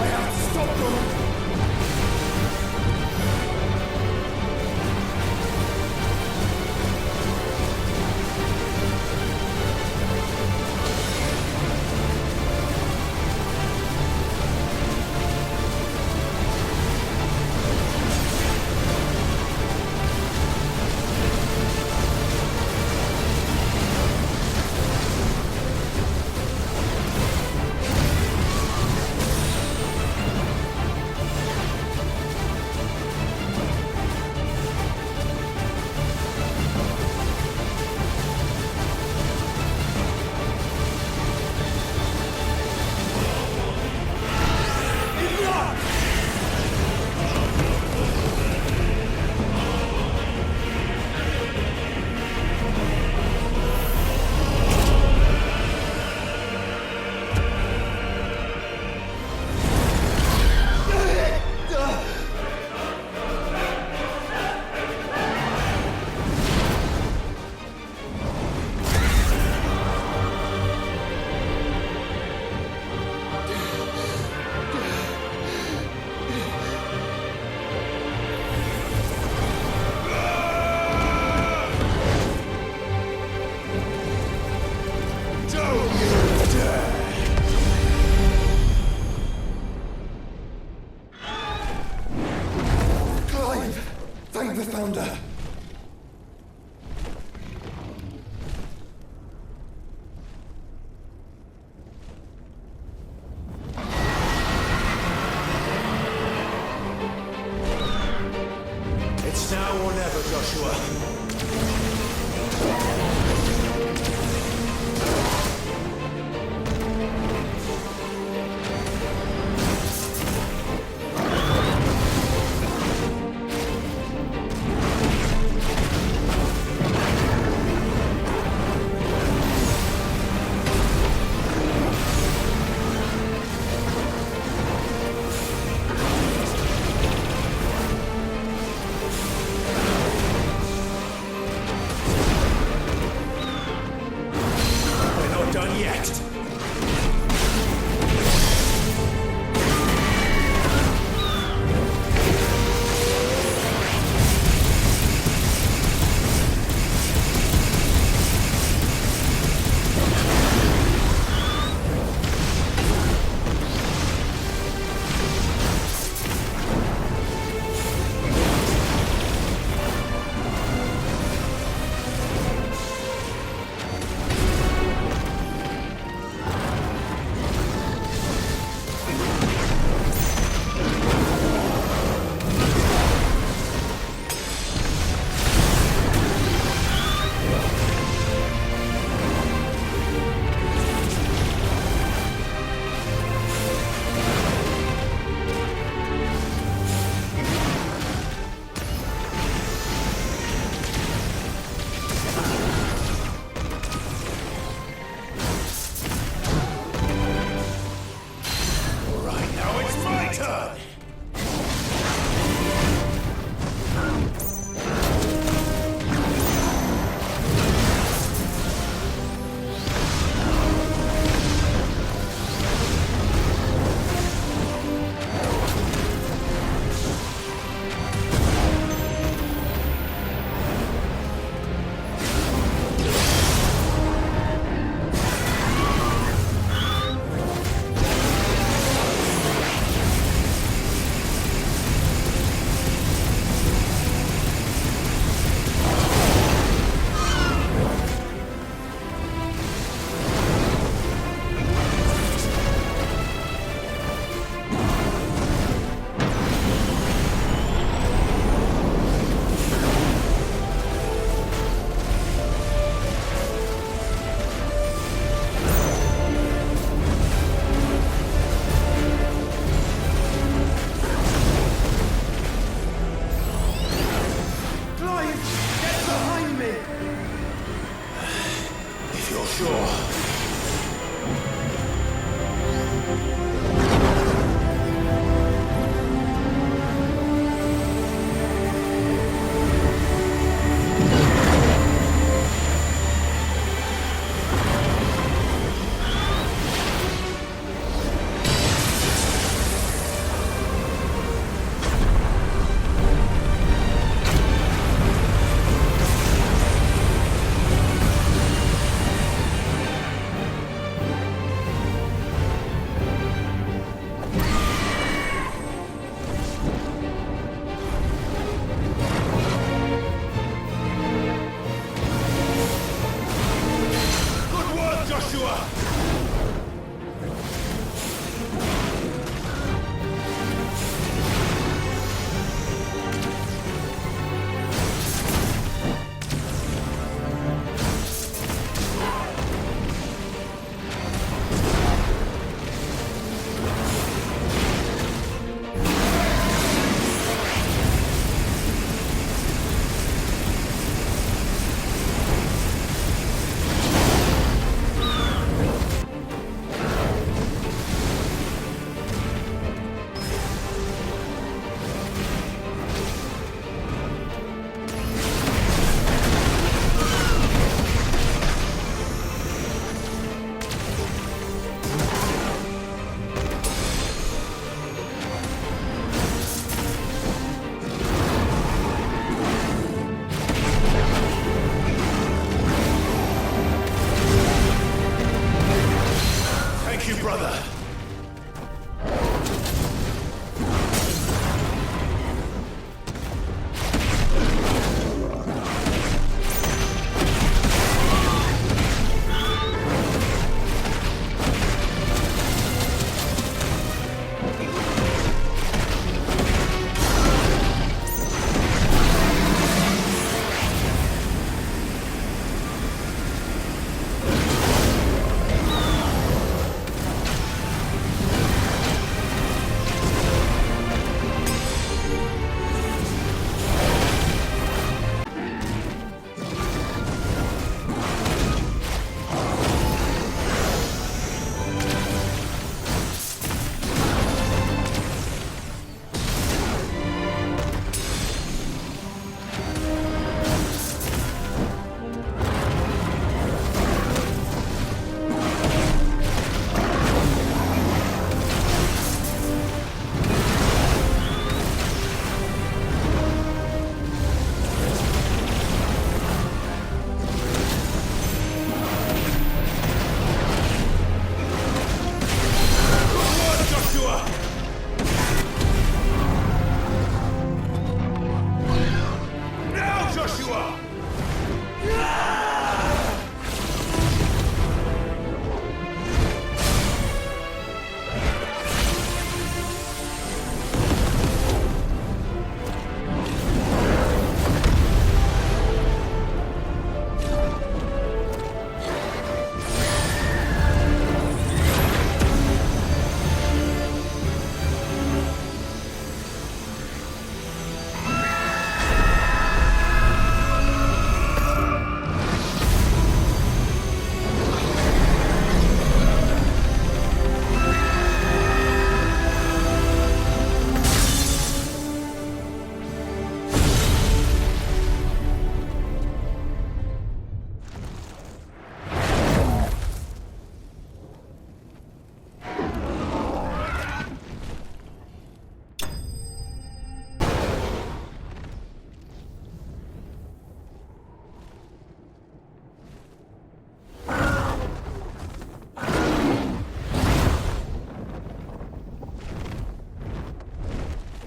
I have the Founder! It's now or never, Joshua.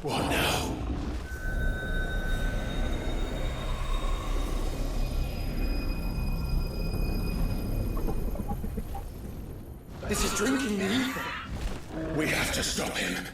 What now? This is drinking the ether. We have to stop him.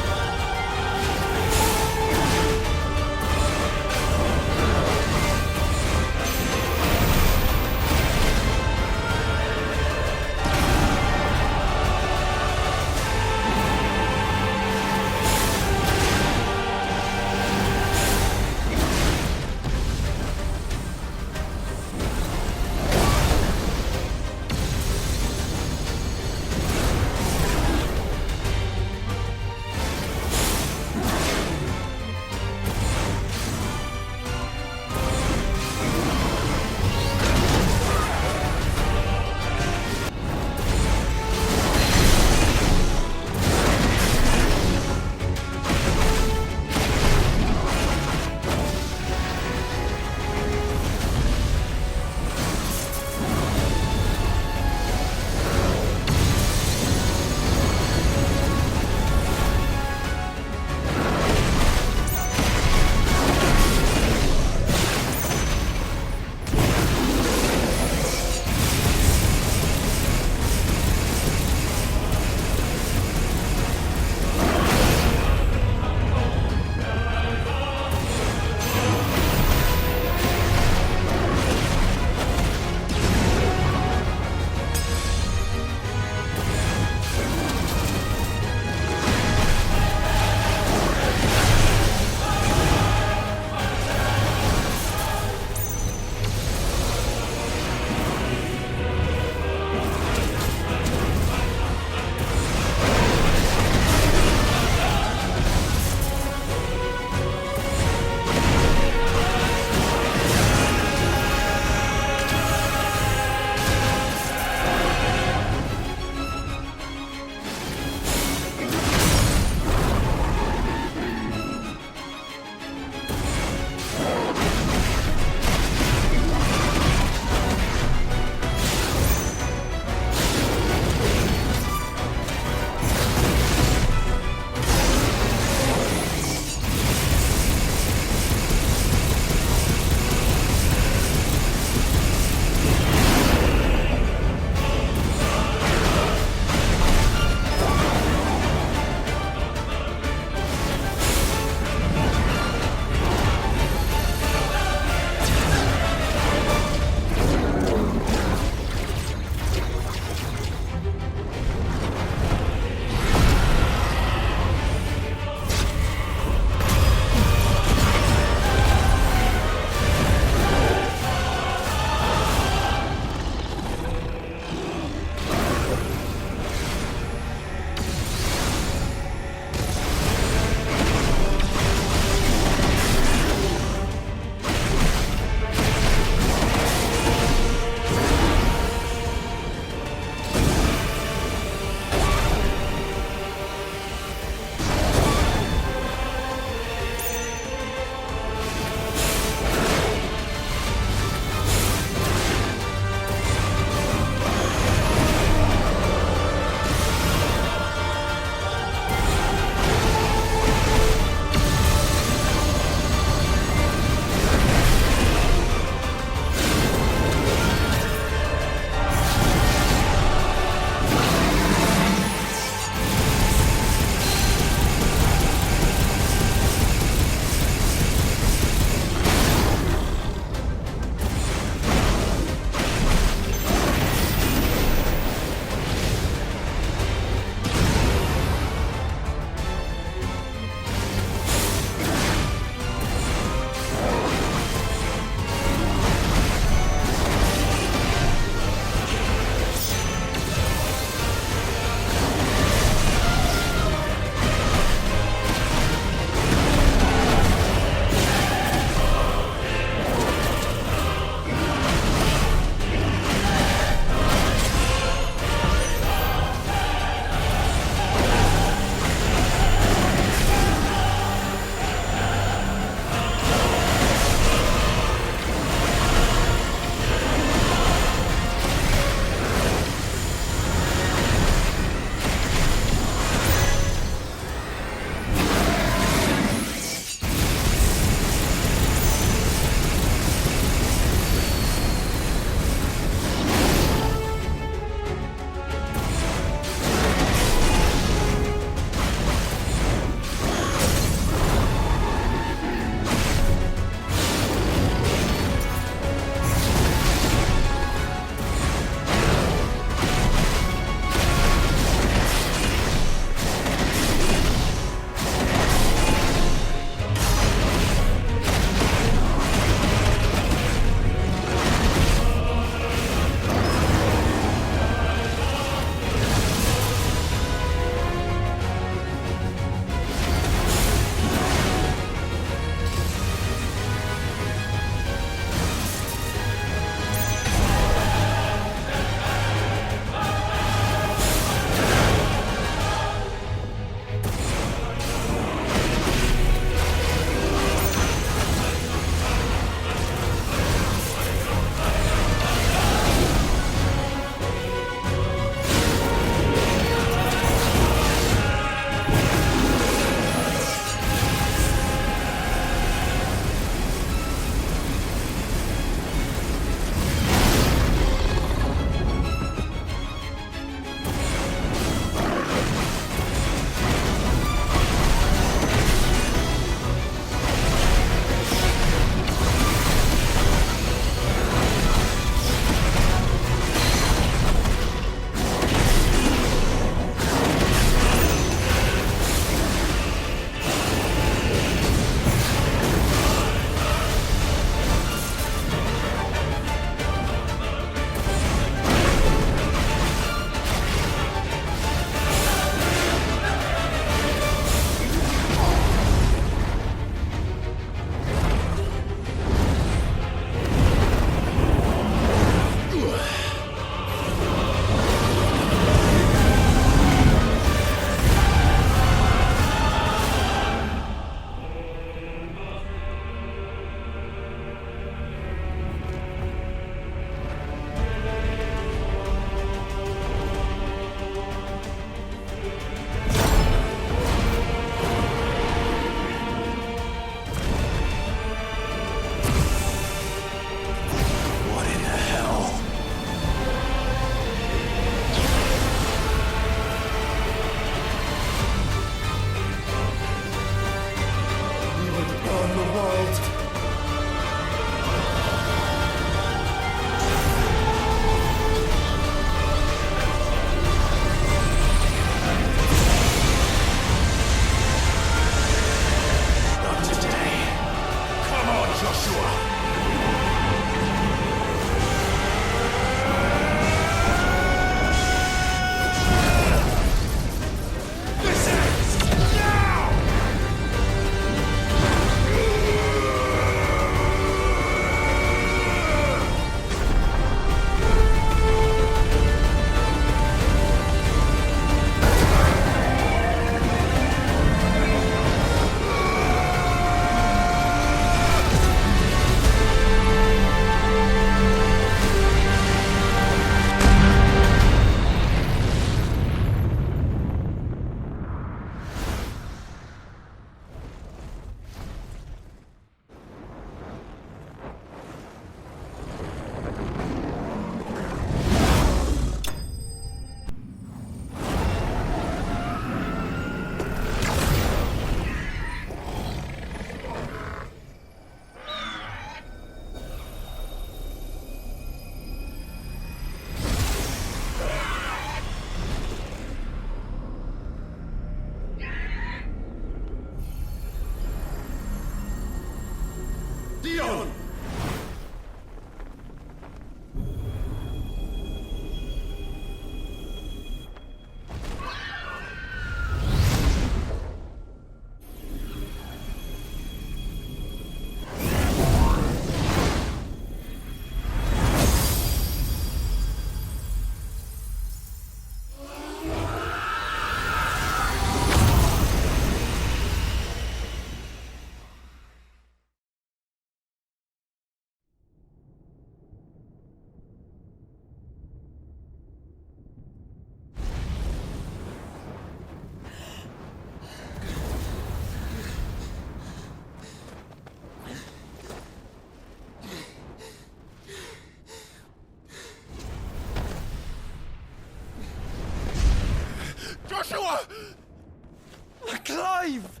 Clive!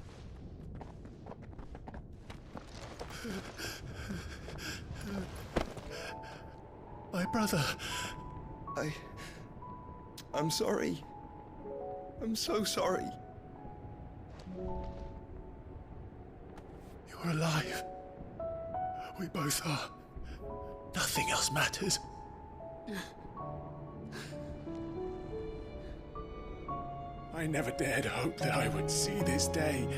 My brother. I'm sorry. I'm so sorry. You're alive. We both are. Nothing else matters. I never dared hope that I would see this day.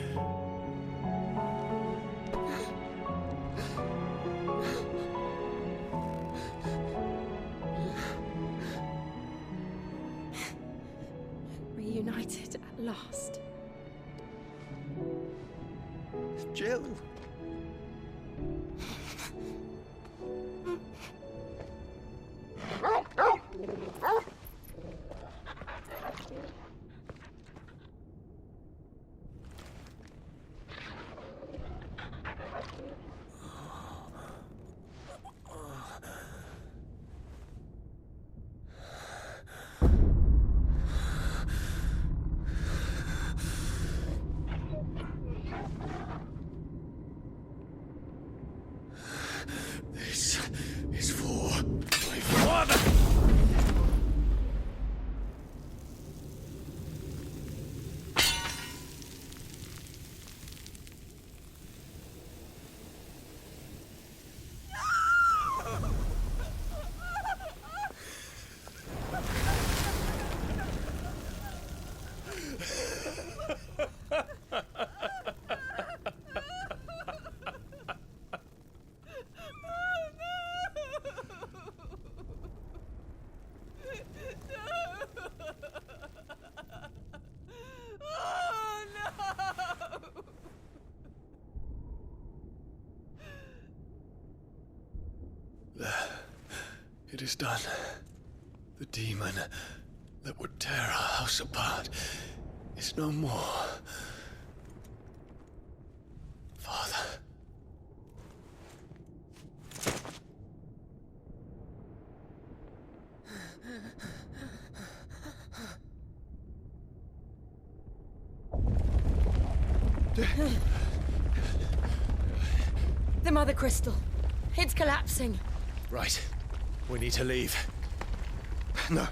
Reunited at last. Jill. This is for my father! It is done. The demon that would tear our house apart is no more. Father. The Mother Crystal. It's collapsing. Right. We need to leave. No.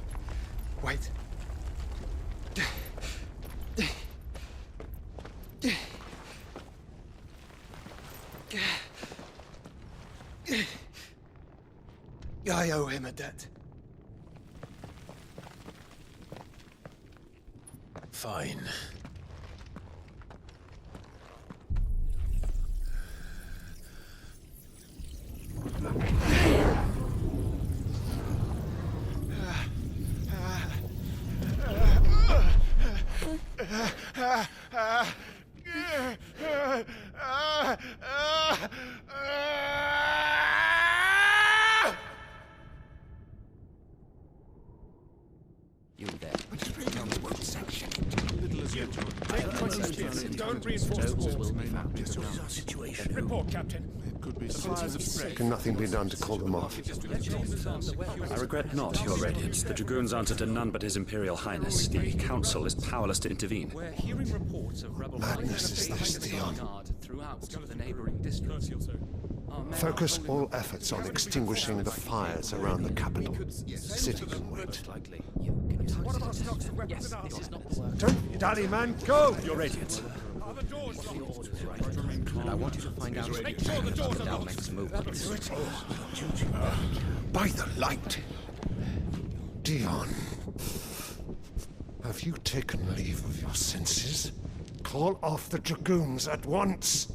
Wait. I owe him a debt. Fine. You there. Don't reinforce the walls. This is our situation. Report, Captain. Can nothing be done to call them off? I regret not, Your Radiance. The Dragoons answer to none but His Imperial Highness. The Council is powerless to intervene. We're hearing reports of rebel Madness is this, Dion. throughout the neighboring districts. Focus all efforts on extinguishing the fires around the capital. The city can wait. Don't dally, man, go! Your Radiance. And I want you to find out our next move. By the light! Dion, have you taken leave of your senses? Call off the Dragoons at once!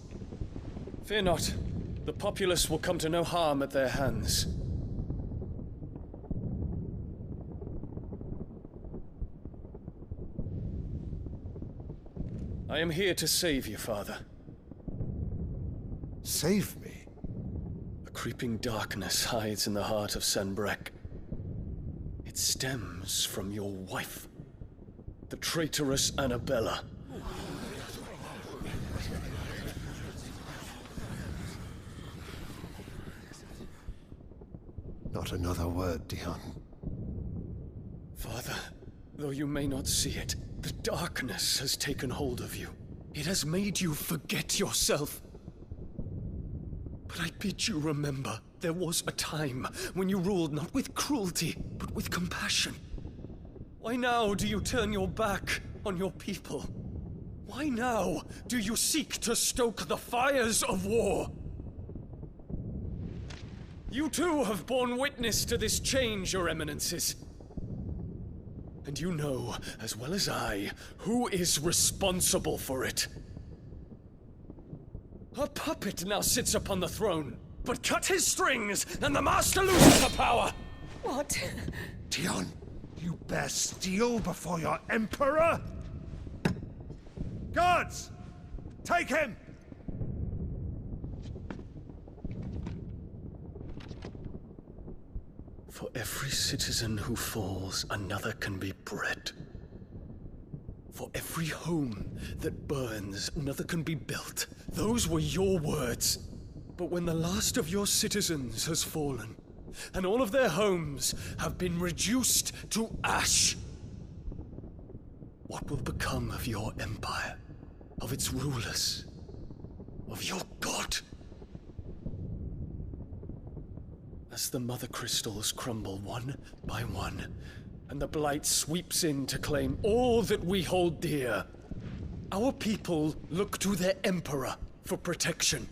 Fear not. The populace will come to no harm at their hands. I am here to save you, Father. Save me? A creeping darkness hides in the heart of Sanbreque. It stems from your wife, the traitorous Annabella. Not another word, Dion. Father, though you may not see it, The darkness has taken hold of you. It has made you forget yourself. But I bid you remember, there was a time when you ruled not with cruelty, but with compassion. Why now do you turn your back on your people? Why now do you seek to stoke the fires of war? You too have borne witness to this change, Your Eminences. And you know, as well as I, who is responsible for it. A puppet now sits upon the throne, but cut his strings, and the master loses the power! What? Dion, you bear steel before your emperor? Guards! Take him! For every citizen who falls, another can be bred. For every home that burns, another can be built. Those were your words. But when the last of your citizens has fallen, and all of their homes have been reduced to ash, what will become of your empire, of its rulers, of your god? As the mother crystals crumble one by one, and the blight sweeps in to claim all that we hold dear, our people look to their emperor for protection.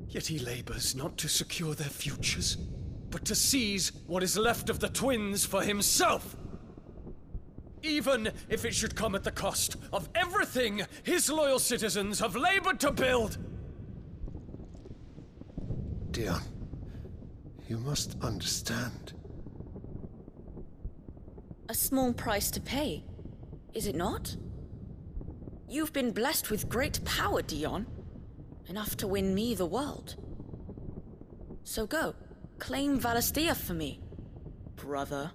Yet he labors not to secure their futures, but to seize what is left of the twins for himself! Even if it should come at the cost of everything his loyal citizens have labored to build! Dion, you must understand. A small price to pay, is it not? You've been blessed with great power, Dion. Enough to win me the world. So go, claim Valisthea for me, brother.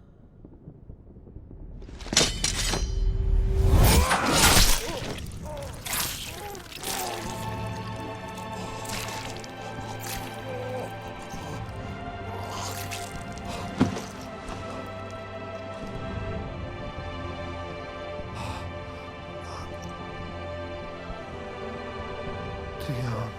Dion.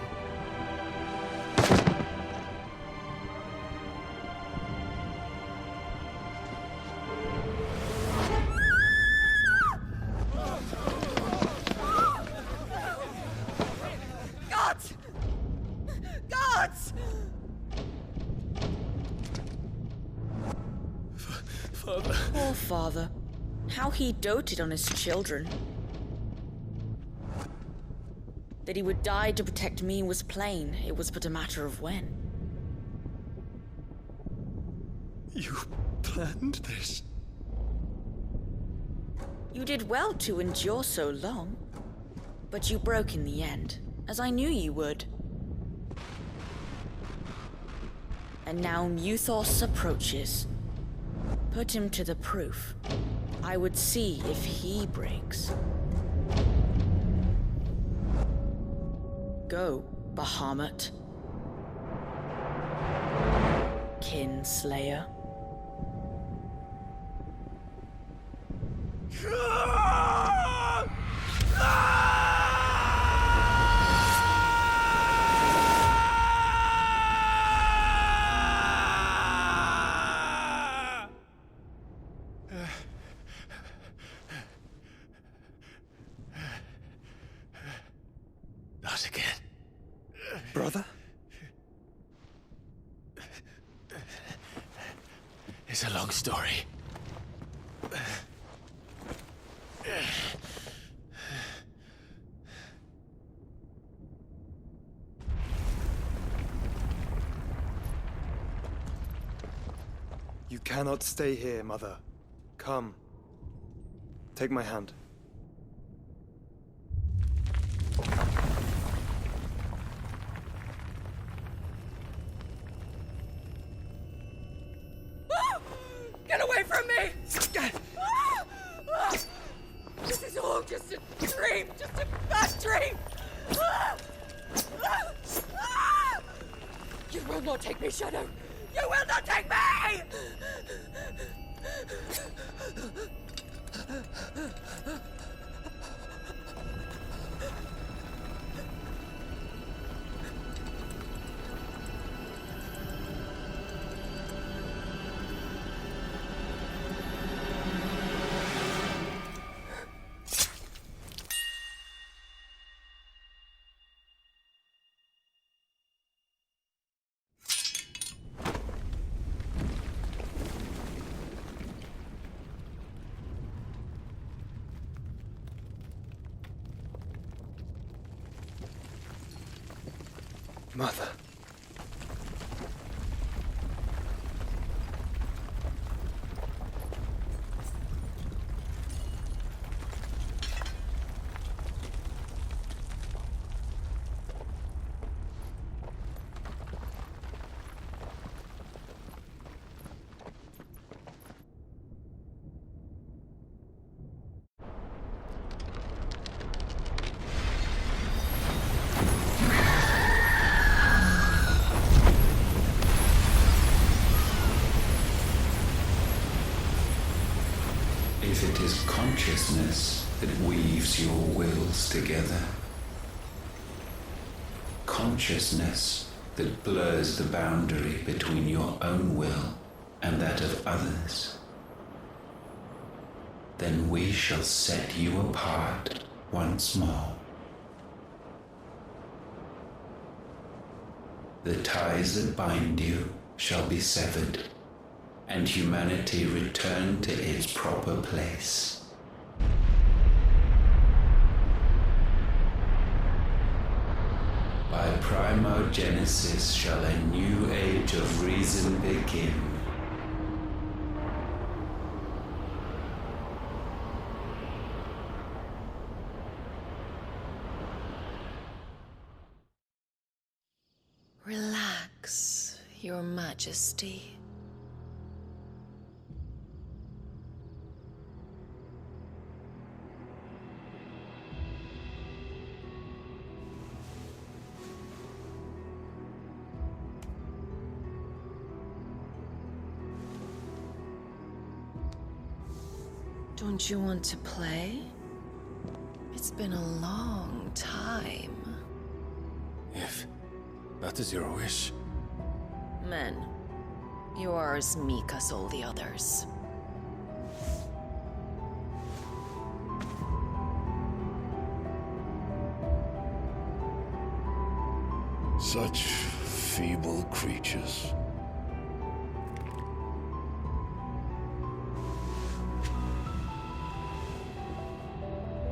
Gods! Gods! Father. Poor father. How he doted on his children. That he would die to protect me was plain. It was but a matter of when. You planned this? You did well to endure so long. But you broke in the end, as I knew you would. And now Muthos approaches. Put him to the proof. I would see if he breaks. Go, Bahamut. Kinslayer. Not again. Brother? It's a long story. You cannot stay here, Mother. Come. Take my hand. Get away from me! This is all just a dream, just a bad dream! You will not take me, Shadow! You will not take me! Mother. If it is consciousness that weaves your wills together, consciousness that blurs the boundary between your own will and that of others, then we shall set you apart once more. The ties that bind you shall be severed, and humanity return to its proper place. By primogenesis shall a new age of reason begin. Relax, Your Majesty. Don't you want to play? It's been a long time. If that is your wish. Men, you are as meek as all the others. Such feeble creatures.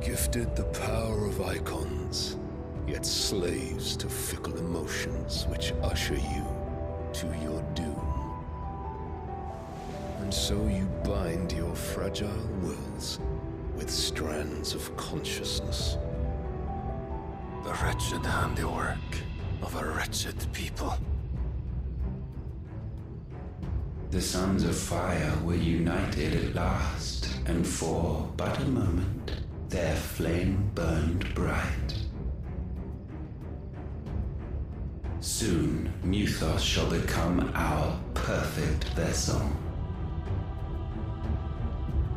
Gifted the power of icons, yet slaves to fickle emotions which usher you to your doom. And so you bind your fragile wills with strands of consciousness. The wretched handiwork of a wretched people. The sons of fire were united at last, and for but a moment their flame burned bright. Soon, Muthos shall become our perfect vessel.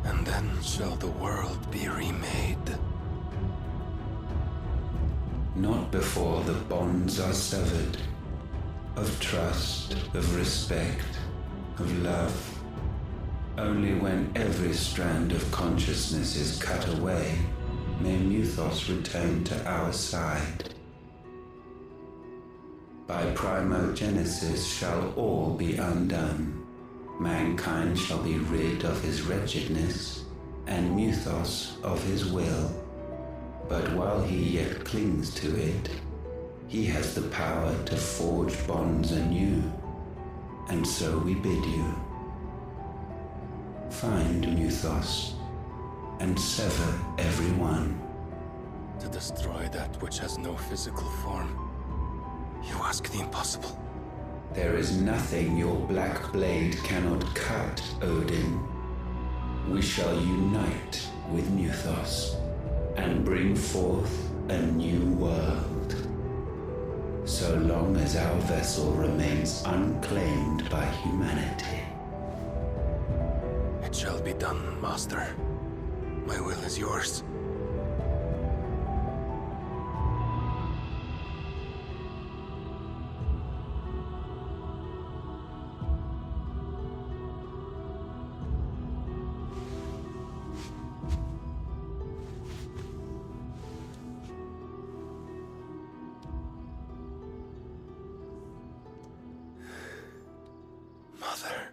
And then shall the world be remade. Not before the bonds are severed, of trust, of respect, of love. Only when every strand of consciousness is cut away, may Muthos return to our side. By primogenesis shall all be undone. Mankind shall be rid of his wretchedness, and Muthos of his will. But while he yet clings to it, he has the power to forge bonds anew. And so we bid you, find Muthos, and sever everyone. To destroy that which has no physical form, you ask the impossible. There is nothing your black blade cannot cut, Odin. We shall unite with Muthos, and bring forth a new world. So long as our vessel remains unclaimed by humanity. It shall be done, Master. My will is yours. Mother.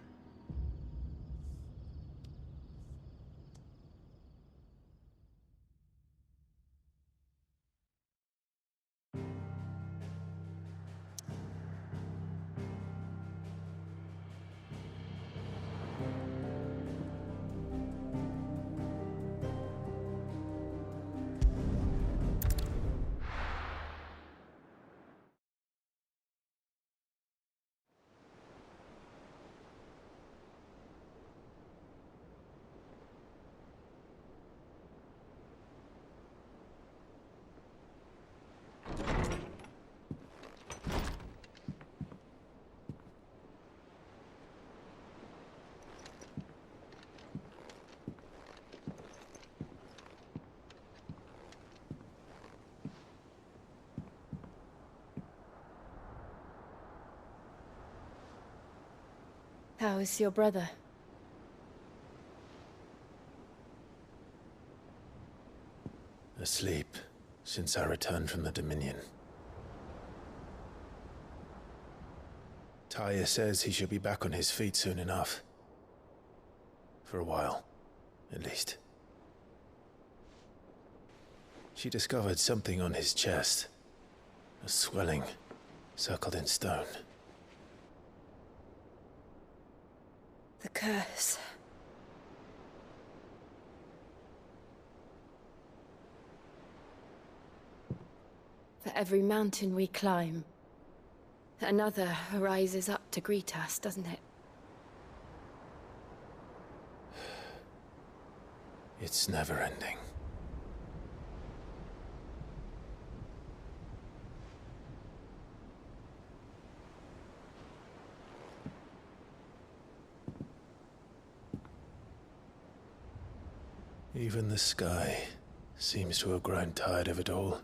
How is your brother? Asleep since I returned from the Dominion. Taya says he should be back on his feet soon enough. For a while, at least. She discovered something on his chest. A swelling, circled in stone. The curse. For every mountain we climb, another rises up to greet us, doesn't it? It's never ending. Even the sky seems to have grown tired of it all.